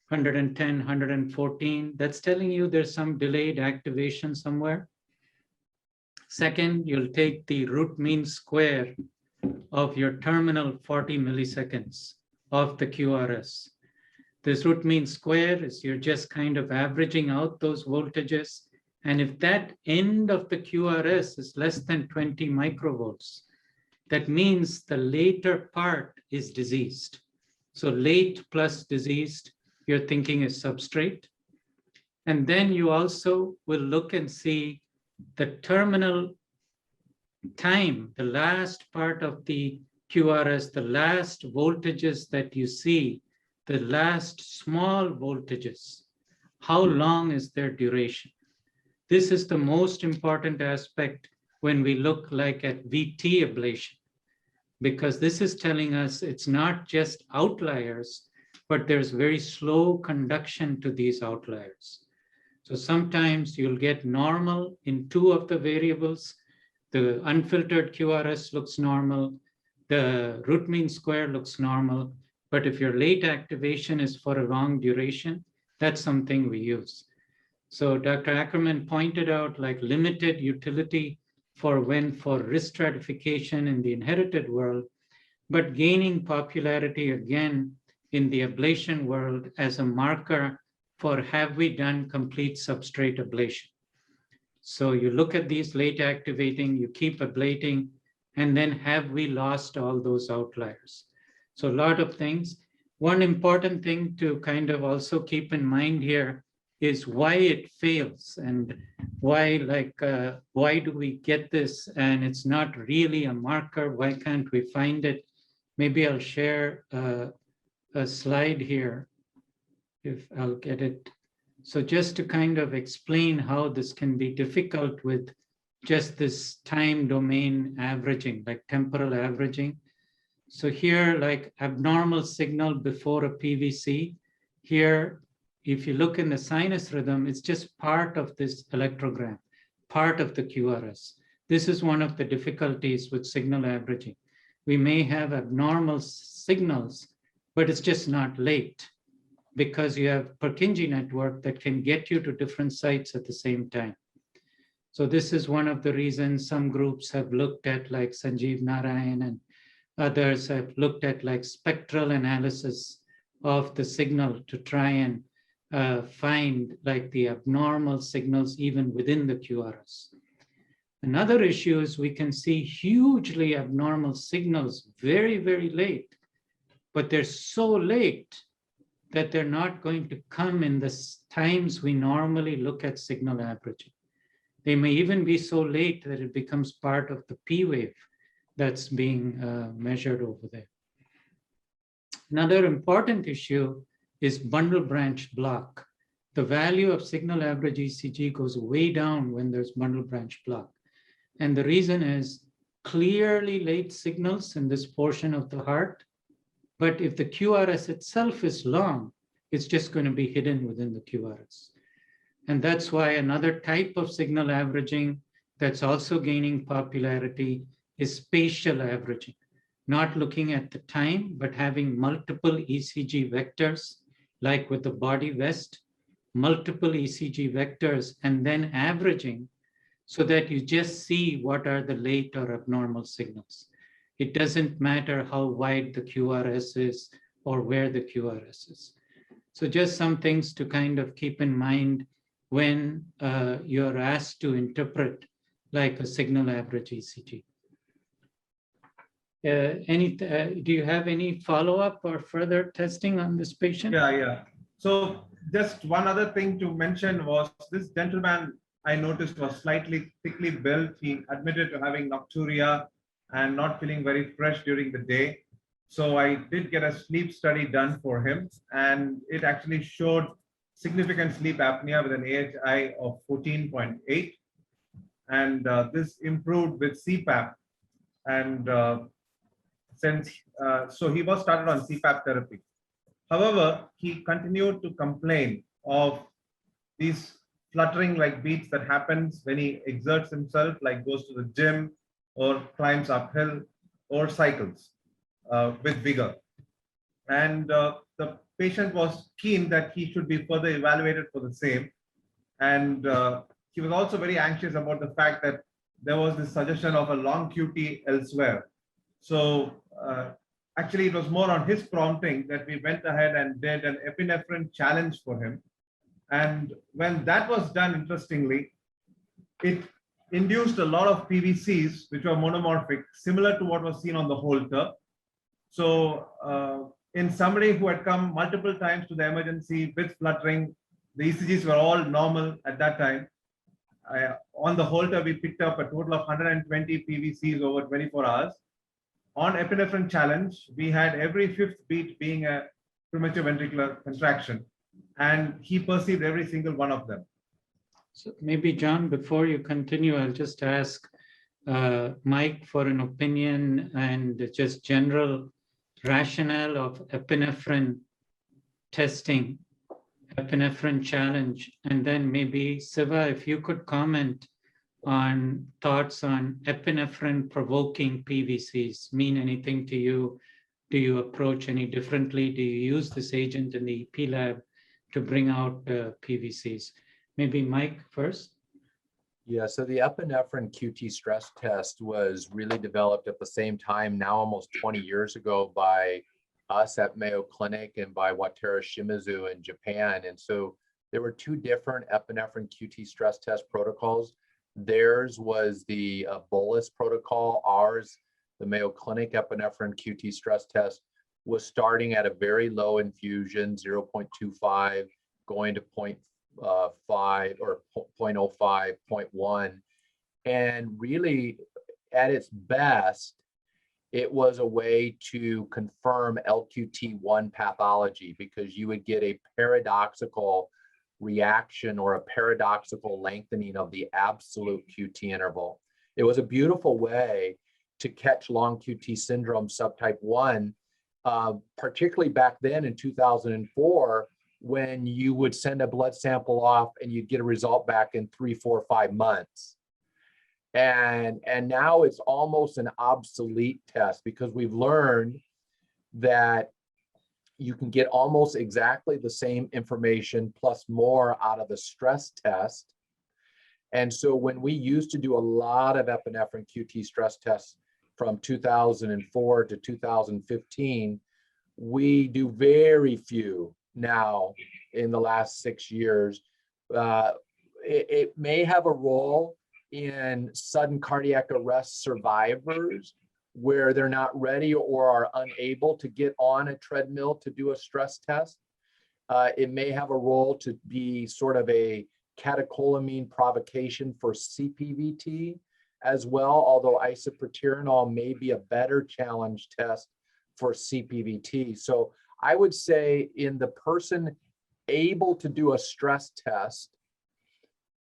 110, 114, that's telling you there's some delayed activation somewhere. Second, you'll take the root mean square of your terminal 40 milliseconds of the QRS. This root mean square is you're just kind of averaging out those voltages. And if that end of the QRS is less than 20 microvolts, that means the later part is diseased. So late plus diseased, you're thinking is substrate. And then you also will look and see the terminal time, the last part of the QRS, the last voltages that you see, the last small voltages, how long is their duration? This is the most important aspect when we look like at VT ablation, because this is telling us it's not just outliers, but there's very slow conduction to these outliers. So sometimes you'll get normal in two of the variables. The unfiltered QRS looks normal. the root mean square looks normal, but if your late activation is for a long duration, that's something we use. So Dr. Ackerman pointed out like limited utility for risk stratification in the inherited world, but gaining popularity again in the ablation world as a marker for have we done complete substrate ablation. So you look at these late activating, you keep ablating, and then have we lost all those outliers? So a lot of things. One important thing to kind of also keep in mind here is why it fails and why do we get this and it's not really a marker, why can't we find it? Maybe I'll share a slide here if I'll get it. So just to kind of explain how this can be difficult with just this time domain averaging, like temporal averaging. So here, like abnormal signal before a PVC. Here, if you look in the sinus rhythm, it's just part of this electrogram, part of the QRS. This is one of the difficulties with signal averaging. We may have abnormal signals, but it's just not late because you have Purkinje network that can get you to different sites at the same time. So this is one of the reasons some groups have looked at, like Sanjeev Narayan and others have looked at like spectral analysis of the signal to try and find like the abnormal signals even within the QRS. Another issue is we can see hugely abnormal signals very, very late, but they're so late that they're not going to come in the times we normally look at signal averaging. They may even be so late that it becomes part of the P wave that's being measured over there. Another important issue is bundle branch block. The value of signal average ECG goes way down when there's bundle branch block. And the reason is clearly late signals in this portion of the heart. But if the QRS itself is long, it's just going to be hidden within the QRS. And that's why another type of signal averaging that's also gaining popularity is spatial averaging, not looking at the time, but having multiple ECG vectors, like with the body vest, multiple ECG vectors, and then averaging so that you just see what are the late or abnormal signals. It doesn't matter how wide the QRS is or where the QRS is. So just some things to kind of keep in mind when you're asked to interpret like a signal average ECG. Do you have any follow-up or further testing on this patient? Yeah. So just one other thing to mention was this gentleman I noticed was slightly thickly built. He admitted to having nocturia and not feeling very fresh during the day. So I did get a sleep study done for him, and it actually showed significant sleep apnea with an AHI of 14.8. And this improved with CPAP. And so he was started on CPAP therapy. However, he continued to complain of these fluttering like beats that happens when he exerts himself, like goes to the gym or climbs uphill or cycles with vigor. And the patient was keen that he should be further evaluated for the same. And he was also very anxious about the fact that there was this suggestion of a long QT elsewhere. So actually, it was more on his prompting that we went ahead and did an epinephrine challenge for him. And when that was done, interestingly, it induced a lot of PVCs, which were monomorphic, similar to what was seen on the Holter. So in somebody who had come multiple times to the emergency with fluttering, the ECGs were all normal at that time. On the Holter, we picked up a total of 120 PVCs over 24 hours. On epinephrine challenge, we had every fifth beat being a premature ventricular contraction, and he perceived every single one of them. So maybe, John, before you continue, I'll just ask Mike for an opinion and just general rationale of epinephrine testing, epinephrine challenge, and then maybe Siva, if you could comment on thoughts on epinephrine provoking PVCs mean anything to you? Do you approach any differently? Do you use this agent in the EP lab to bring out PVCs? Maybe Mike first. Yeah, so the epinephrine QT stress test was really developed at the same time, now almost 20 years ago, by us at Mayo Clinic and by Wataru Shimizu in Japan. And so there were two different epinephrine QT stress test protocols. Theirs was the bolus protocol. Ours, the Mayo Clinic epinephrine QT stress test, was starting at a very low infusion, 0.25, going to 0.5 or 0.05, 0.1. And really, at its best, it was a way to confirm LQT1 pathology, because you would get a paradoxical reaction or a paradoxical lengthening of the absolute QT interval. It was a beautiful way to catch long QT syndrome subtype 1, particularly back then in 2004, when you would send a blood sample off and you'd get a result back in 3, 4, 5 months. And now it's almost an obsolete test, because we've learned that you can get almost exactly the same information plus more out of the stress test. And so when we used to do a lot of epinephrine QT stress tests from 2004 to 2015, we do very few now in the last 6 years. It may have a role in sudden cardiac arrest survivors, where they're not ready or are unable to get on a treadmill to do a stress test. It may have a role to be sort of a catecholamine provocation for CPVT as well, although isoproterenol may be a better challenge test for CPVT. So I would say in the person able to do a stress test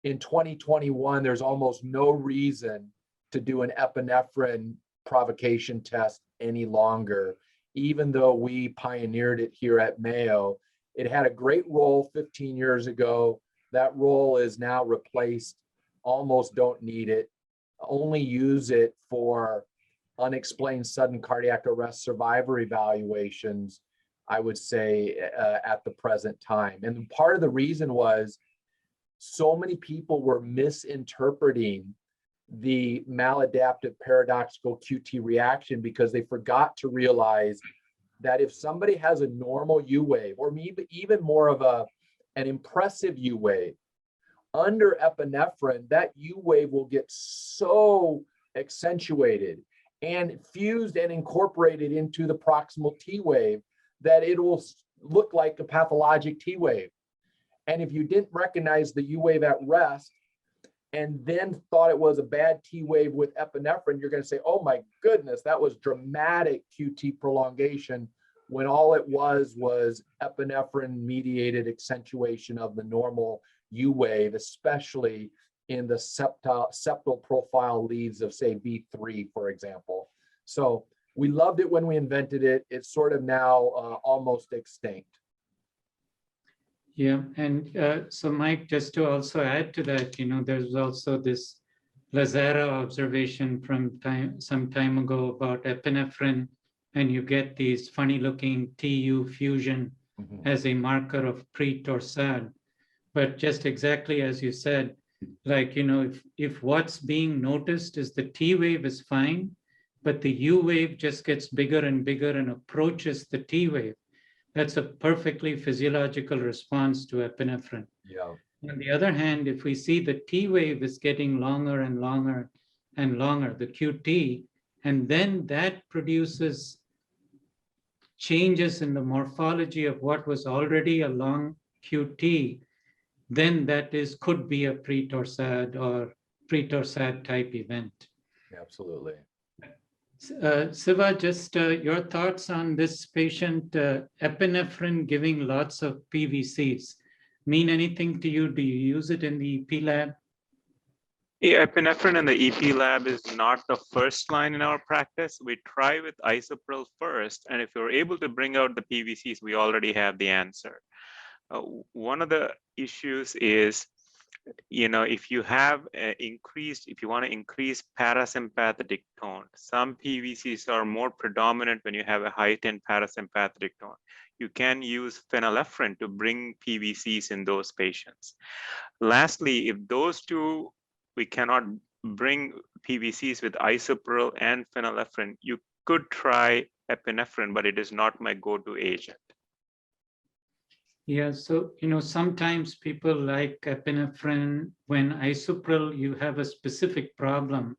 in 2021, there's almost no reason to do an epinephrine provocation test any longer, even though we pioneered it here at Mayo. It had a great role 15 years ago. That role is now replaced. Almost don't need it. Only use it for unexplained sudden cardiac arrest survivor evaluations, I would say, at the present time. And part of the reason was so many people were misinterpreting the maladaptive paradoxical QT reaction, because they forgot to realize that if somebody has a normal U wave, or maybe even more of an impressive U wave, under epinephrine, that U wave will get so accentuated and fused and incorporated into the proximal T wave that it will look like a pathologic T wave. And if you didn't recognize the U wave at rest and then thought it was a bad T wave with epinephrine, you're going to say, oh my goodness, that was dramatic QT prolongation, when all it was epinephrine mediated accentuation of the normal U wave, especially in the septal profile leads of, say, V3, for example. So we loved it when we invented it. It's sort of now almost extinct. Yeah, and so Mike, just to also add to that, there's also this Lazara observation from some time ago about epinephrine, and you get these funny looking TU fusion as a marker of pre-torsade. But just exactly as you said, like, if what's being noticed is the T wave is fine, but the U wave just gets bigger and bigger and approaches the T wave, that's a perfectly physiological response to epinephrine. Yeah. On the other hand, if we see the T wave is getting longer and longer and longer, the QT, and then that produces changes in the morphology of what was already a long QT, then that could be a pre-torsade or pre-torsade type event. Absolutely. Siva, just your thoughts on this patient, epinephrine giving lots of PVCs, mean anything to you? Do you use it in the EP lab? Yeah, epinephrine in the EP lab is not the first line in our practice. We try with isopril first, and if we're able to bring out the PVCs, we already have the answer. One of the issues is if you have if you want to increase parasympathetic tone, some PVCs are more predominant when you have a heightened parasympathetic tone. You can use phenylephrine to bring PVCs in those patients. Lastly, if those two, we cannot bring PVCs with isopril and phenylephrine, you could try epinephrine, but it is not my go-to agent. Yeah, so, sometimes people like epinephrine. When isopril, you have a specific problem.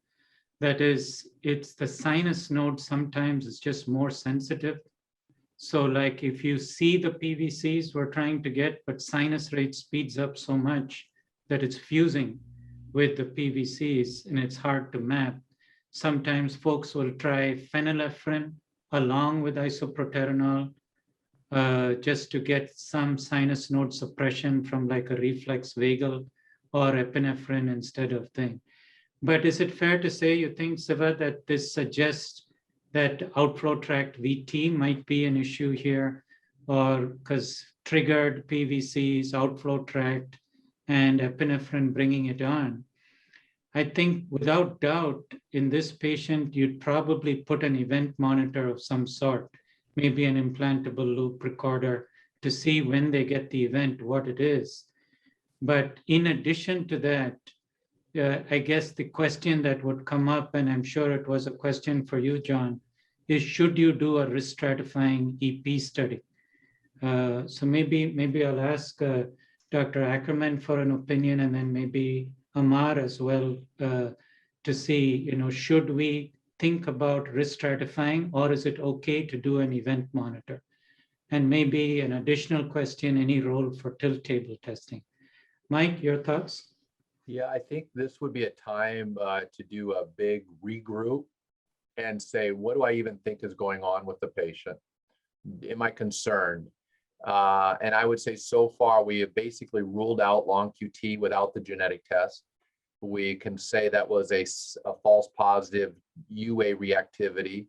That is, it's the sinus node sometimes is just more sensitive. So like if you see the PVCs we're trying to get, but sinus rate speeds up so much that it's fusing with the PVCs and it's hard to map. Sometimes folks will try phenylephrine along with isoproterenol, just to get some sinus node suppression from like a reflex vagal, or epinephrine instead of thing. But is it fair to say, you think, Siva, that this suggests that outprotract VT might be an issue here, or because triggered PVCs, outprotract, and epinephrine bringing it on? I think without doubt, in this patient, you'd probably put an event monitor of some sort, maybe an implantable loop recorder, to see when they get the event, what it is. But in addition to that, I guess the question that would come up, and I'm sure it was a question for you, John, is should you do a risk stratifying EP study? So maybe I'll ask Dr. Ackerman for an opinion, and then maybe Amar as well, to see, should we think about risk stratifying, or is it okay to do an event monitor? And maybe an additional question, any role for tilt table testing? Mike, your thoughts? Yeah, I think this would be a time to do a big regroup and say, what do I even think is going on with the patient? Am I concerned? And I would say so far, we have basically ruled out long QT without the genetic test. We can say that was a false positive UA reactivity.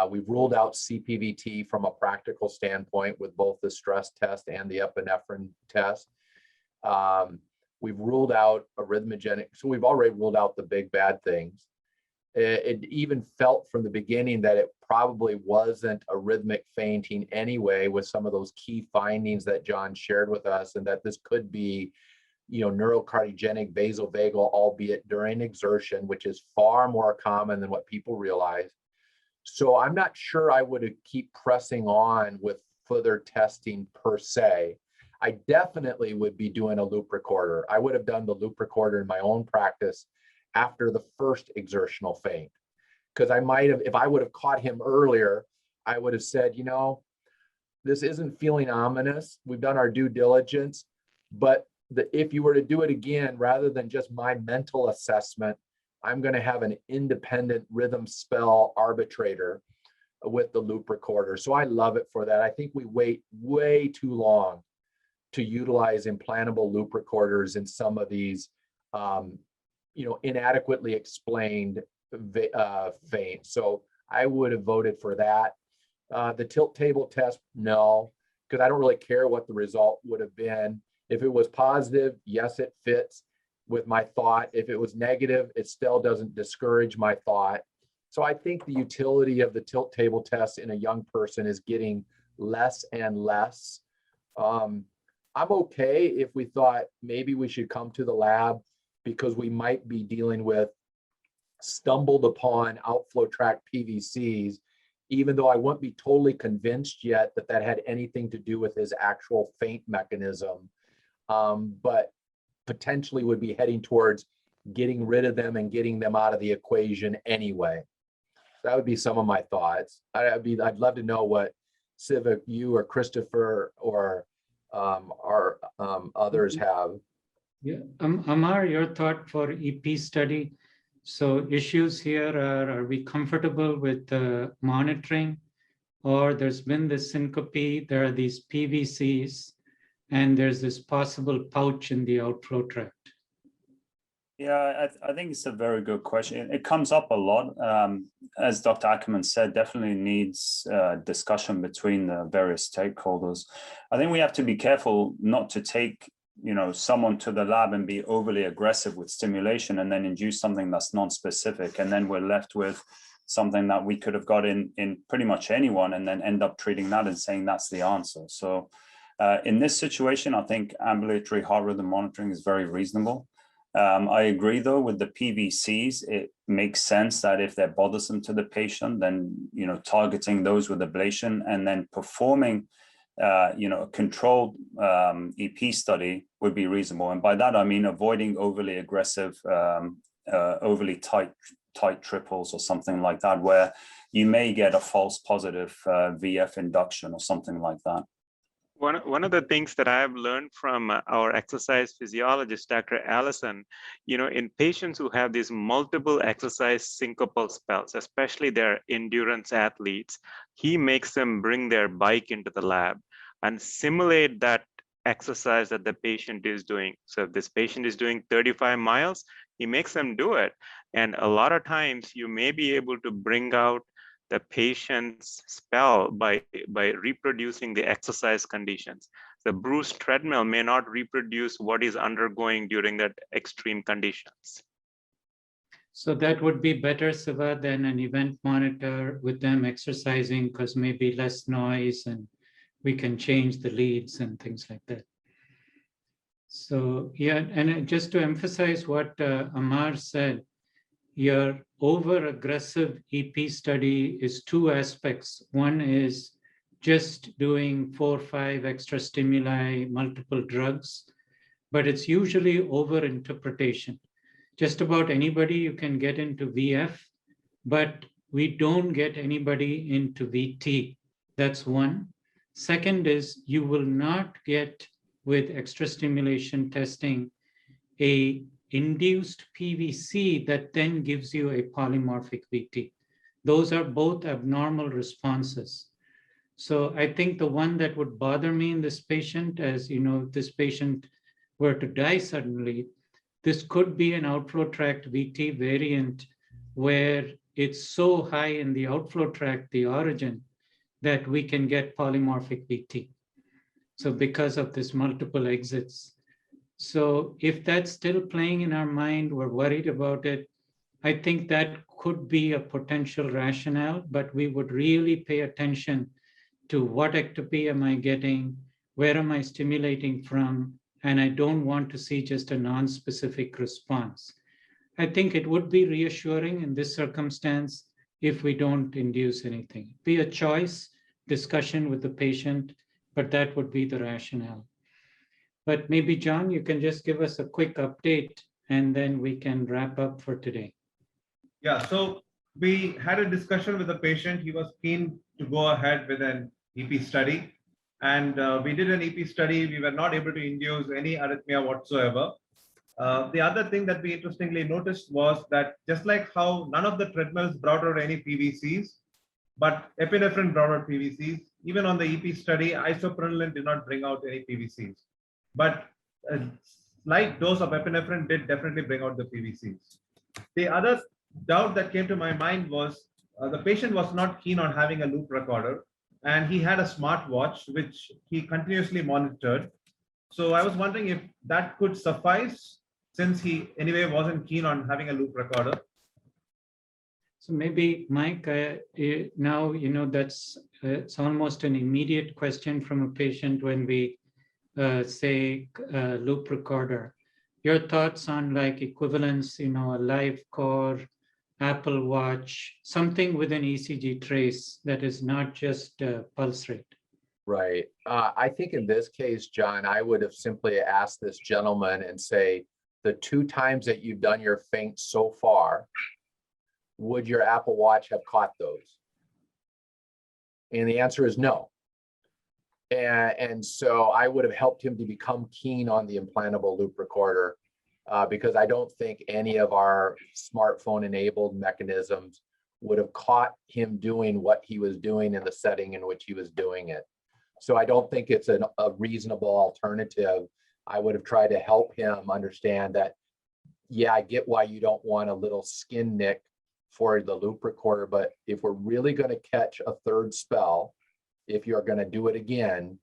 We've ruled out CPVT from a practical standpoint with both the stress test and the epinephrine test. We've ruled out arrhythmogenic, so we've already ruled out the big bad things. It even felt from the beginning that it probably wasn't arrhythmic fainting anyway, with some of those key findings that John shared with us, and that this could be, neurocardiogenic vasovagal, albeit during exertion, which is far more common than what people realize. So I'm not sure I would keep pressing on with further testing per se. I definitely would be doing a loop recorder. I would have done the loop recorder in my own practice after the first exertional faint, because I might have, if I would have caught him earlier, I would have said, this isn't feeling ominous. We've done our due diligence, but if you were to do it again, rather than just my mental assessment, I'm going to have an independent rhythm spell arbitrator with the loop recorder. So I love it for that. I think we wait way too long to utilize implantable loop recorders in some of these, inadequately explained faints. So I would have voted for that. The tilt table test, no, because I don't really care what the result would have been. If it was positive, yes, it fits with my thought. If it was negative, it still doesn't discourage my thought. So I think the utility of the tilt table test in a young person is getting less and less. I'm okay if we thought maybe we should come to the lab because we might be dealing with stumbled upon outflow tract PVCs, even though I wouldn't be totally convinced yet that that had anything to do with his actual faint mechanism, but potentially would be heading towards getting rid of them and getting them out of the equation anyway. That would be some of my thoughts. I'd love to know what Siva, you or Christopher or others have. Yeah, Amar, your thought for EP study. So issues here are we comfortable with monitoring, or there's been this syncope, there are these PVCs, and there's this possible pouch in the outflow tract? Yeah, I think it's a very good question. It comes up a lot. As Dr. Ackerman said, definitely needs discussion between the various stakeholders. I think we have to be careful not to take someone to the lab and be overly aggressive with stimulation and then induce something that's non-specific, and then we're left with something that we could have got in pretty much anyone and then end up treating that and saying that's the answer. So in this situation, I think ambulatory heart rhythm monitoring is very reasonable. I agree, though, with the PVCs. It makes sense that if they're bothersome to the patient, then targeting those with ablation and then performing a controlled EP study would be reasonable. And by that I mean avoiding overly aggressive, overly tight triples or something like that, where you may get a false positive VF induction or something like that. One of the things that I've learned from our exercise physiologist, Dr. Allison, in patients who have these multiple exercise syncopal spells, especially their endurance athletes, he makes them bring their bike into the lab and simulate that exercise that the patient is doing. So if this patient is doing 35 miles, he makes them do it. And a lot of times you may be able to bring out the patient's spell by reproducing the exercise conditions. The bruised treadmill may not reproduce what is undergoing during that extreme conditions. So that would be better, Siva, than an event monitor with them exercising, because maybe less noise and we can change the leads and things like that. So yeah, and just to emphasize what Amar said, your over-aggressive EP study is two aspects. One is just doing 4 or 5 extra stimuli, multiple drugs, but it's usually over-interpretation. Just about anybody you can get into VF, but we don't get anybody into VT. That's one. Second is you will not get with extra stimulation testing a induced PVC that then gives you a polymorphic VT. Those are both abnormal responses. So I think the one that would bother me in this patient, as this patient were to die suddenly, this could be an outflow tract VT variant where it's so high in the outflow tract, the origin, that we can get polymorphic VT. So because of this multiple exits. So if that's still playing in our mind, we're worried about it, I think that could be a potential rationale, but we would really pay attention to what ectopy am I getting, where am I stimulating from, and I don't want to see just a non-specific response. I think it would be reassuring in this circumstance if we don't induce anything. Be a choice, discussion with the patient, but that would be the rationale. But maybe, John, you can just give us a quick update and then we can wrap up for today. Yeah, so we had a discussion with the patient. He was keen to go ahead with an EP study. And we did an EP study. We were not able to induce any arrhythmia whatsoever. The other thing that we interestingly noticed was that just like how none of the treadmills brought out any PVCs, but epinephrine brought out PVCs, even on the EP study, isoprenaline did not bring out any PVCs. But a slight dose of epinephrine did definitely bring out the PVCs. The other doubt that came to my mind was the patient was not keen on having a loop recorder, and he had a smartwatch, which he continuously monitored. So I was wondering if that could suffice, since he anyway wasn't keen on having a loop recorder. So maybe, Mike, now, that's it's almost an immediate question from a patient when we say loop recorder. Your thoughts on like equivalence, a live core, Apple Watch, something with an ECG trace that is not just pulse rate. Right. I think in this case, John, I would have simply asked this gentleman and say, the 2 times that you've done your feint so far, would your Apple Watch have caught those? And the answer is no. And so I would have helped him to become keen on the implantable loop recorder, because I don't think any of our smartphone enabled mechanisms would have caught him doing what he was doing in the setting in which he was doing it. So I don't think it's a reasonable alternative. I would have tried to help him understand that, yeah, I get why you don't want a little skin nick for the loop recorder, but if we're really going to catch a third spell, if you're going to do it again,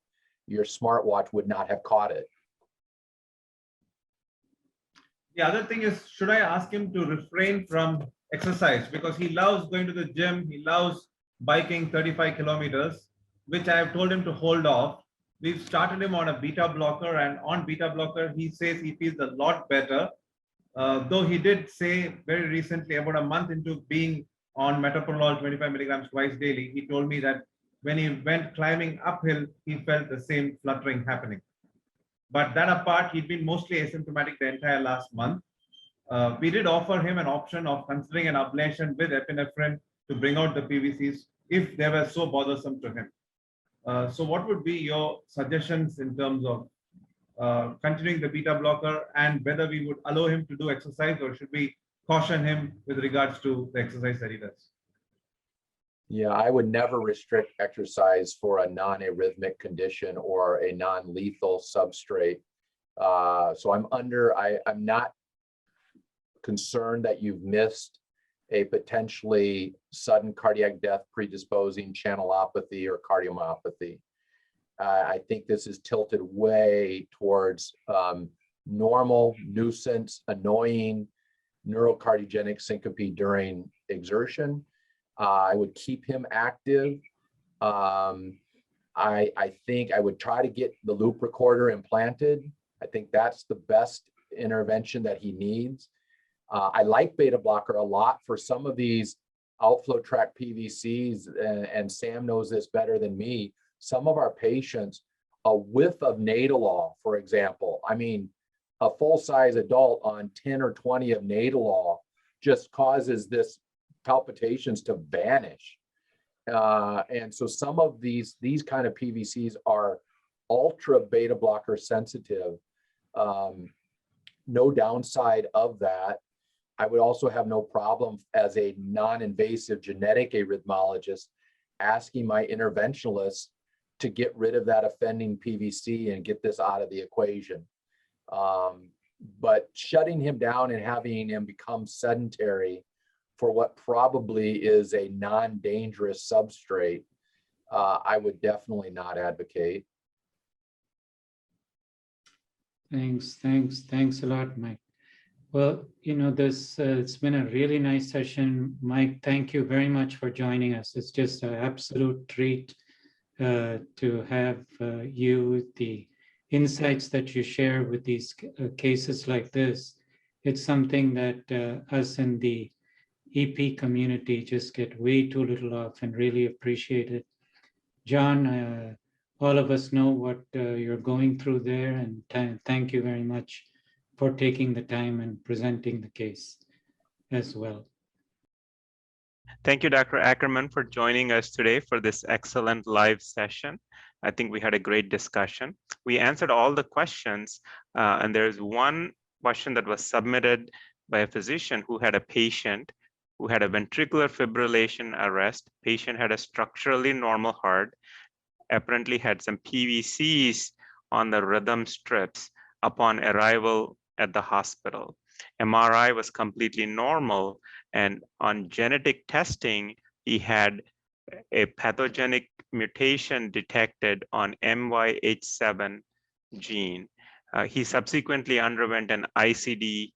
your smartwatch would not have caught it. The other thing is, should I ask him to refrain from exercise? Because he loves going to the gym, he loves biking 35 kilometers, which I have told him to hold off. We've started him on a beta blocker, and on beta blocker, he says he feels a lot better. Though he did say very recently, about a month into being on metoprolol 25 milligrams twice daily, he told me that when he went climbing uphill, he felt the same fluttering happening. But that apart, he'd been mostly asymptomatic the entire last month. We did offer him an option of considering an ablation with epinephrine to bring out the PVCs if they were so bothersome to him. So what would be your suggestions in terms of continuing the beta blocker, and whether we would allow him to do exercise, or should we caution him with regards to the exercise that he does? Yeah, I would never restrict exercise for a non-arrhythmic condition or a non-lethal substrate. So I'm not concerned that you've missed a potentially sudden cardiac death predisposing channelopathy or cardiomyopathy. I think this is tilted way towards normal, nuisance, annoying neurocardiogenic syncope during exertion. I would keep him active. I think I would try to get the loop recorder implanted. I think that's the best intervention that he needs. I like beta blocker a lot for some of these outflow tract PVCs, and Sam knows this better than me. Some of our patients, a whiff of Nadolol, for example, I mean, a full-size adult on 10 or 20 of Nadolol just causes this palpitations to vanish. And so some of these kind of PVCs are ultra beta blocker sensitive. No downside of that. I would also have no problem as a non-invasive genetic arrhythmologist asking my interventionalist to get rid of that offending PVC and get this out of the equation. But shutting him down and having him become sedentary for what probably is a non-dangerous substrate, I would definitely not advocate. Thanks a lot, Mike. Well, you know, this it's been a really nice session. Mike, thank you very much for joining us. It's just an absolute treat to have you, the insights that you share with these cases like this. It's something that us in the EP community just get way too little of, and really appreciate it. John, all of us know what you're going through there, and thank you very much for taking the time and presenting the case as well. Thank you, Dr. Ackerman, for joining us today for this excellent live session. I think we had a great discussion. We answered all the questions, and there's one question that was submitted by a physician who had a patient who had a ventricular fibrillation arrest. Patient had a structurally normal heart, apparently had some PVCs on the rhythm strips upon arrival at the hospital. MRI was completely normal, and on genetic testing, he had a pathogenic mutation detected on MYH7 gene. He subsequently underwent an ICD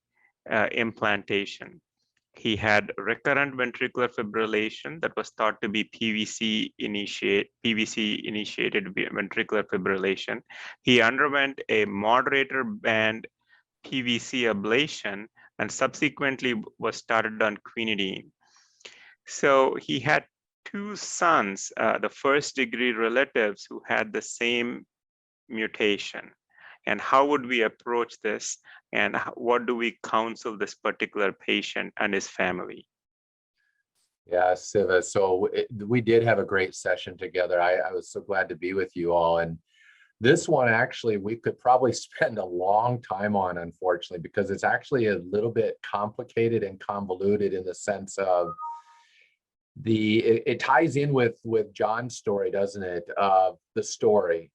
implantation. He had recurrent ventricular fibrillation that was thought to be PVC initiated ventricular fibrillation. He underwent a moderator band PVC ablation and subsequently was started on quinidine. So he had two sons, the first degree relatives who had the same mutation. And how would we approach this? And what do we counsel this particular patient and his family? Yeah, Siva. So we did have a great session together. I was so glad to be with you all. And this one, actually, we could probably spend a long time on, unfortunately, because it's actually a little bit complicated and convoluted in the sense of it ties in with John's story, doesn't it? The story.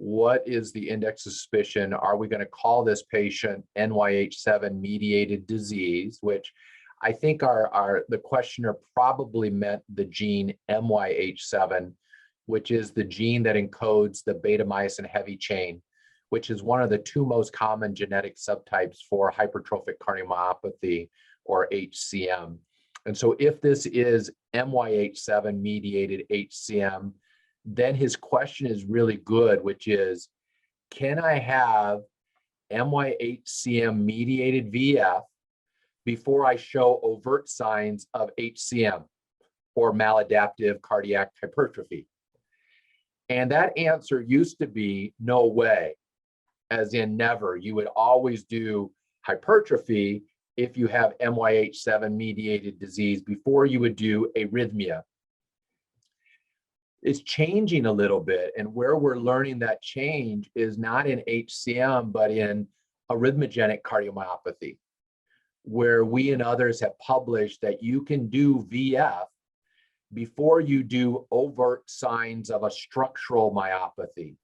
What is the index of suspicion? Are we going to call this patient NYH7 mediated disease, which I think the questioner probably meant the gene MYH7, which is the gene that encodes the beta myosin heavy chain, which is one of the two most common genetic subtypes for hypertrophic cardiomyopathy, or HCM. And so if this is MYH7 mediated HCM, then his question is really good, which is, can I have MYHCM mediated VF before I show overt signs of HCM or maladaptive cardiac hypertrophy? And that answer used to be no way, as in never. You would always do hypertrophy if you have MYH7 mediated disease before you would do arrhythmia. It's changing a little bit, and where we're learning that change is not in HCM, but in arrhythmogenic cardiomyopathy, where we and others have published that you can do VF before you do overt signs of a structural myopathy,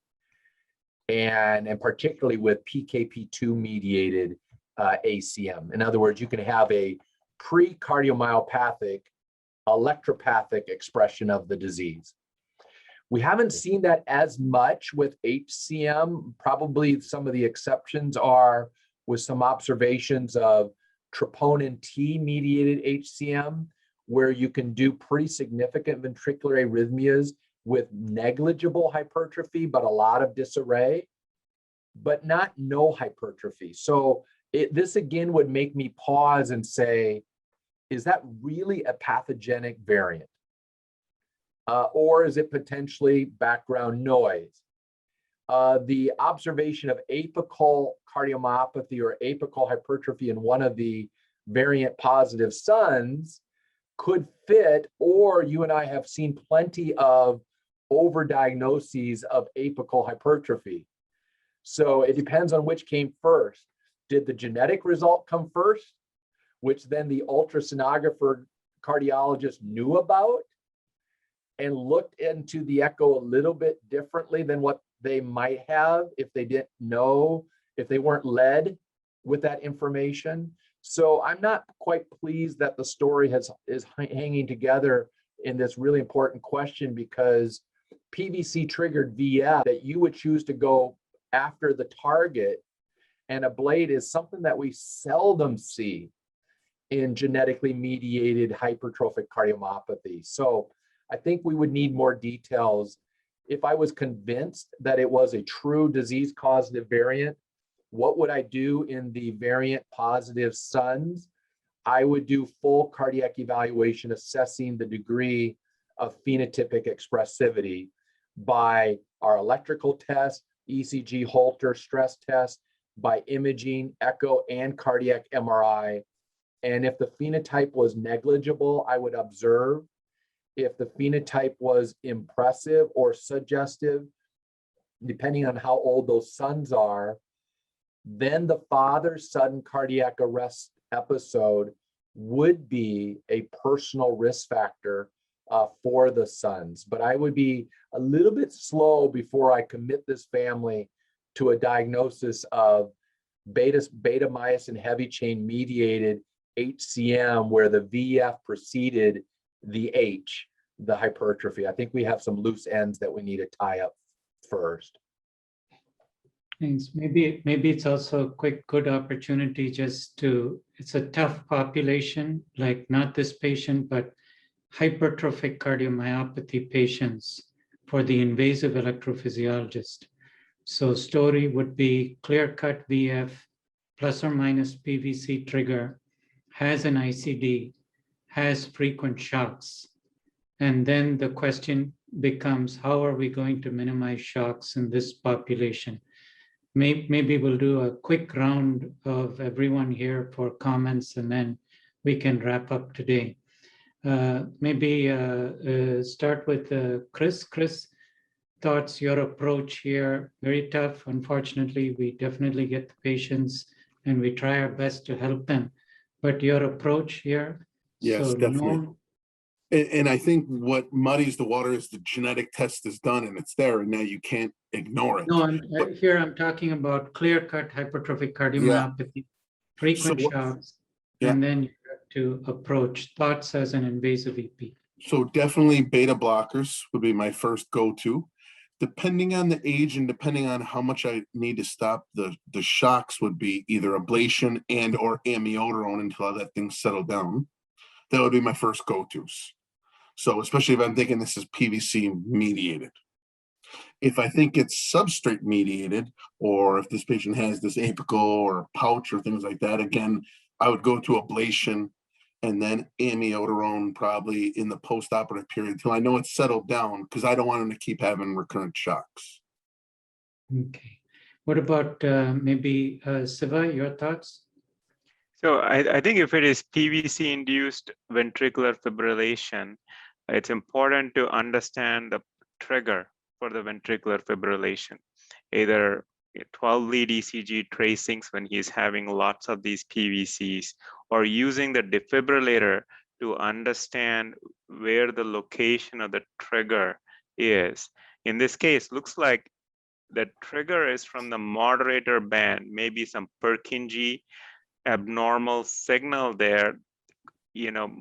and particularly with PKP2 mediated ACM. In other words, you can have a pre-cardiomyopathic electropathic expression of the disease. We haven't seen that as much with HCM. Probably some of the exceptions are with some observations of troponin T mediated HCM, where you can do pretty significant ventricular arrhythmias with negligible hypertrophy, but a lot of disarray, but not no hypertrophy. So this again would make me pause and say, is that really a pathogenic variant? Or is it potentially background noise? The observation of apical cardiomyopathy or apical hypertrophy in one of the variant positive sons could fit, or you and I have seen plenty of overdiagnoses of apical hypertrophy. So it depends on which came first. Did the genetic result come first, which then the ultrasonographer cardiologist knew about and looked into the echo a little bit differently than what they might have if they didn't know, if they weren't led with that information? So I'm not quite pleased that the story is hanging together in this really important question, because PVC triggered VF that you would choose to go after the target and ablate is something that we seldom see in genetically mediated hypertrophic cardiomyopathy. So I think we would need more details. If I was convinced that it was a true disease causative variant, what would I do in the variant positive sons? I would do full cardiac evaluation assessing the degree of phenotypic expressivity by our electrical test, ECG Holter stress test, by imaging, echo, and cardiac MRI. And if the phenotype was negligible, I would observe. If the phenotype was impressive or suggestive, depending on how old those sons are, then the father's sudden cardiac arrest episode would be a personal risk factor for the sons. But I would be a little bit slow before I commit this family to a diagnosis of beta myosin heavy chain mediated HCM, where the VF preceded the H, the hypertrophy. I think we have some loose ends that we need to tie up first. Thanks. Maybe it's also a good opportunity just to, it's a tough population, like not this patient, but hypertrophic cardiomyopathy patients for the invasive electrophysiologist. So story would be clear-cut VF plus or minus PVC trigger, has an ICD, has frequent shocks. And then the question becomes, how are we going to minimize shocks in this population? Maybe we'll do a quick round of everyone here for comments, and then we can wrap up today. Maybe start with Chris. Chris, thoughts, your approach here? Very tough. Unfortunately, we definitely get the patients and we try our best to help them. But your approach here? Yes, so definitely. And I think what muddies the water is the genetic test is done and it's there, and now you can't ignore it. No, I'm talking about clear-cut hypertrophic cardiomyopathy, frequent shocks, and then you have to approach thoughts as an invasive EP. So definitely beta blockers would be my first go-to. depending on the age and depending on how much I need to stop the shocks would be either ablation and or amiodarone until that thing's settled down. That would be my first go-tos. So especially if I'm thinking this is PVC mediated. If I think it's substrate mediated, or if this patient has this apical or pouch or things like that, again, I would go to ablation and then amiodarone probably in the post-operative period until I know it's settled down, because I don't want them to keep having recurrent shocks. Okay. What about maybe Siva, your thoughts? So I think if it is PVC-induced ventricular fibrillation, it's important to understand the trigger for the ventricular fibrillation, either 12-lead ECG tracings when he's having lots of these PVCs, or using the defibrillator to understand where the location of the trigger is. In this case, looks like the trigger is from the moderator band, maybe some Purkinje abnormal signal there,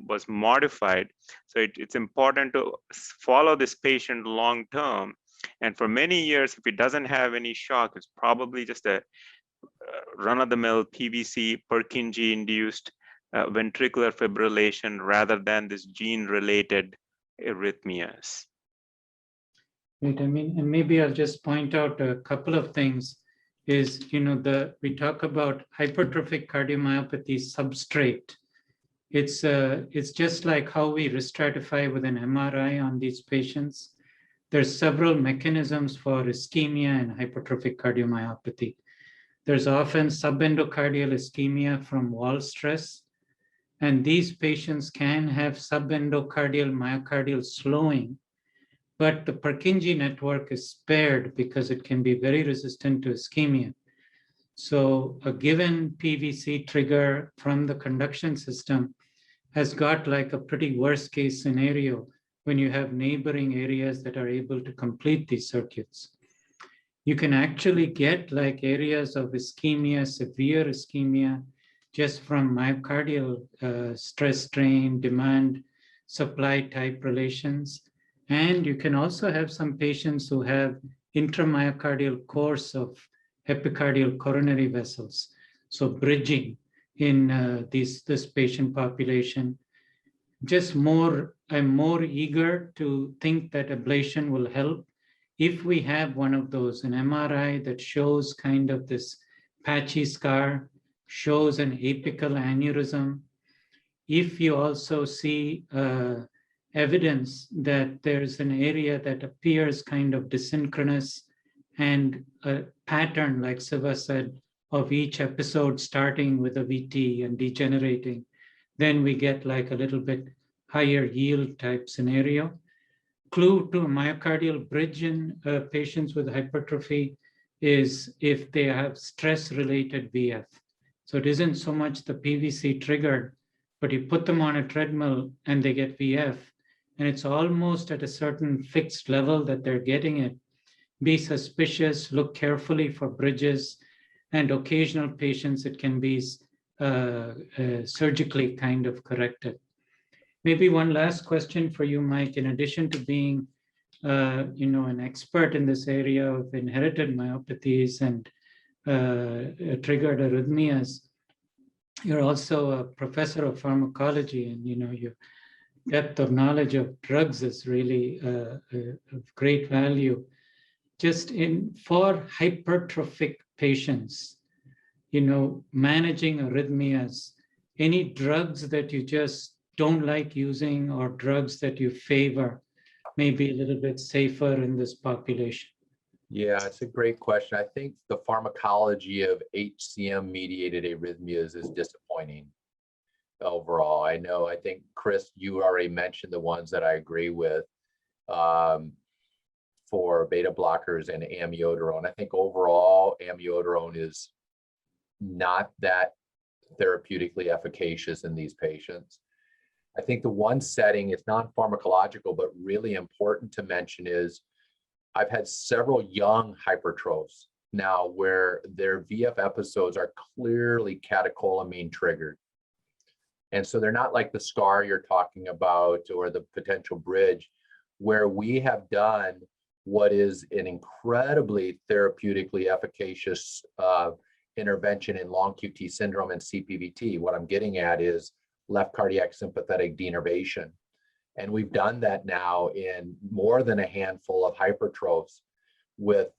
was modified. So it's important to follow this patient long term. And for many years, if he doesn't have any shock, it's probably just a run-of-the-mill PVC Purkinje-induced ventricular fibrillation rather than this gene-related arrhythmias. Right. I mean, and maybe I'll just point out a couple of things. Is we talk about hypertrophic cardiomyopathy substrate. It's just like how we restratify with an MRI on these patients. There's several mechanisms for ischemia and hypertrophic cardiomyopathy. There's often subendocardial ischemia from wall stress, and these patients can have subendocardial myocardial slowing, but the Purkinje network is spared because it can be very resistant to ischemia. So a given PVC trigger from the conduction system has got like a pretty worst case scenario when you have neighboring areas that are able to complete these circuits. You can actually get like areas of ischemia, severe ischemia, just from myocardial stress strain, demand, supply type relations. And you can also have some patients who have intramyocardial course of epicardial coronary vessels. So bridging in this patient population. I'm more eager to think that ablation will help if we have one of those, an MRI that shows kind of this patchy scar, shows an apical aneurysm. If you also see evidence that there's an area that appears kind of desynchronous and a pattern, like Siva said, of each episode starting with a VT and degenerating, then we get like a little bit higher yield type scenario. Clue to a myocardial bridge in patients with hypertrophy is if they have stress-related VF. So it isn't so much the PVC triggered, but you put them on a treadmill and they get VF, and it's almost at a certain fixed level that they're getting it. Be suspicious, look carefully for bridges, and occasional patients it can be surgically kind of corrected. Maybe one last question for you, Mike. In addition to being an expert in this area of inherited myopathies and triggered arrhythmias, you're also a professor of pharmacology, and your depth of knowledge of drugs is really of great value. Just for hypertrophic patients, managing arrhythmias, any drugs that you just don't like using or drugs that you favor may be a little bit safer in this population? Yeah, it's a great question. I think the pharmacology of HCM-mediated arrhythmias is disappointing overall. I think, Chris, you already mentioned the ones that I agree with for beta blockers and amiodarone. I think overall, amiodarone is not that therapeutically efficacious in these patients. I think the one setting, it's non-pharmacological, but really important to mention is I've had several young hypertrophs now where their VF episodes are clearly catecholamine triggered. And so they're not like the scar you're talking about or the potential bridge, where we have done what is an incredibly therapeutically efficacious intervention in long QT syndrome and CPVT. What I'm getting at is left cardiac sympathetic denervation. And we've done that now in more than a handful of hypertrophs with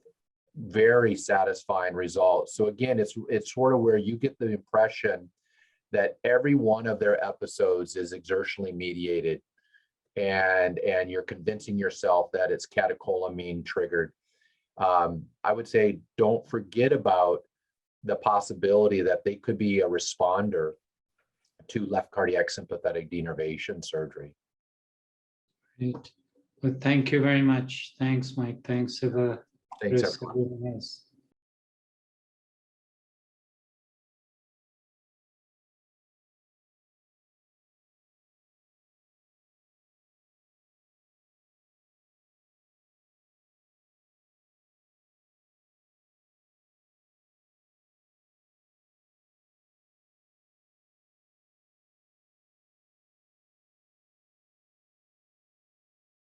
very satisfying results. So again, it's sort of where you get the impression that every one of their episodes is exertionally mediated, and you're convincing yourself that it's catecholamine triggered. I would say don't forget about the possibility that they could be a responder to left cardiac sympathetic denervation surgery. Great. Well, thank you very much. Thanks, Mike. Thanks, Siva. Thanks, Chris, everyone. everyone else.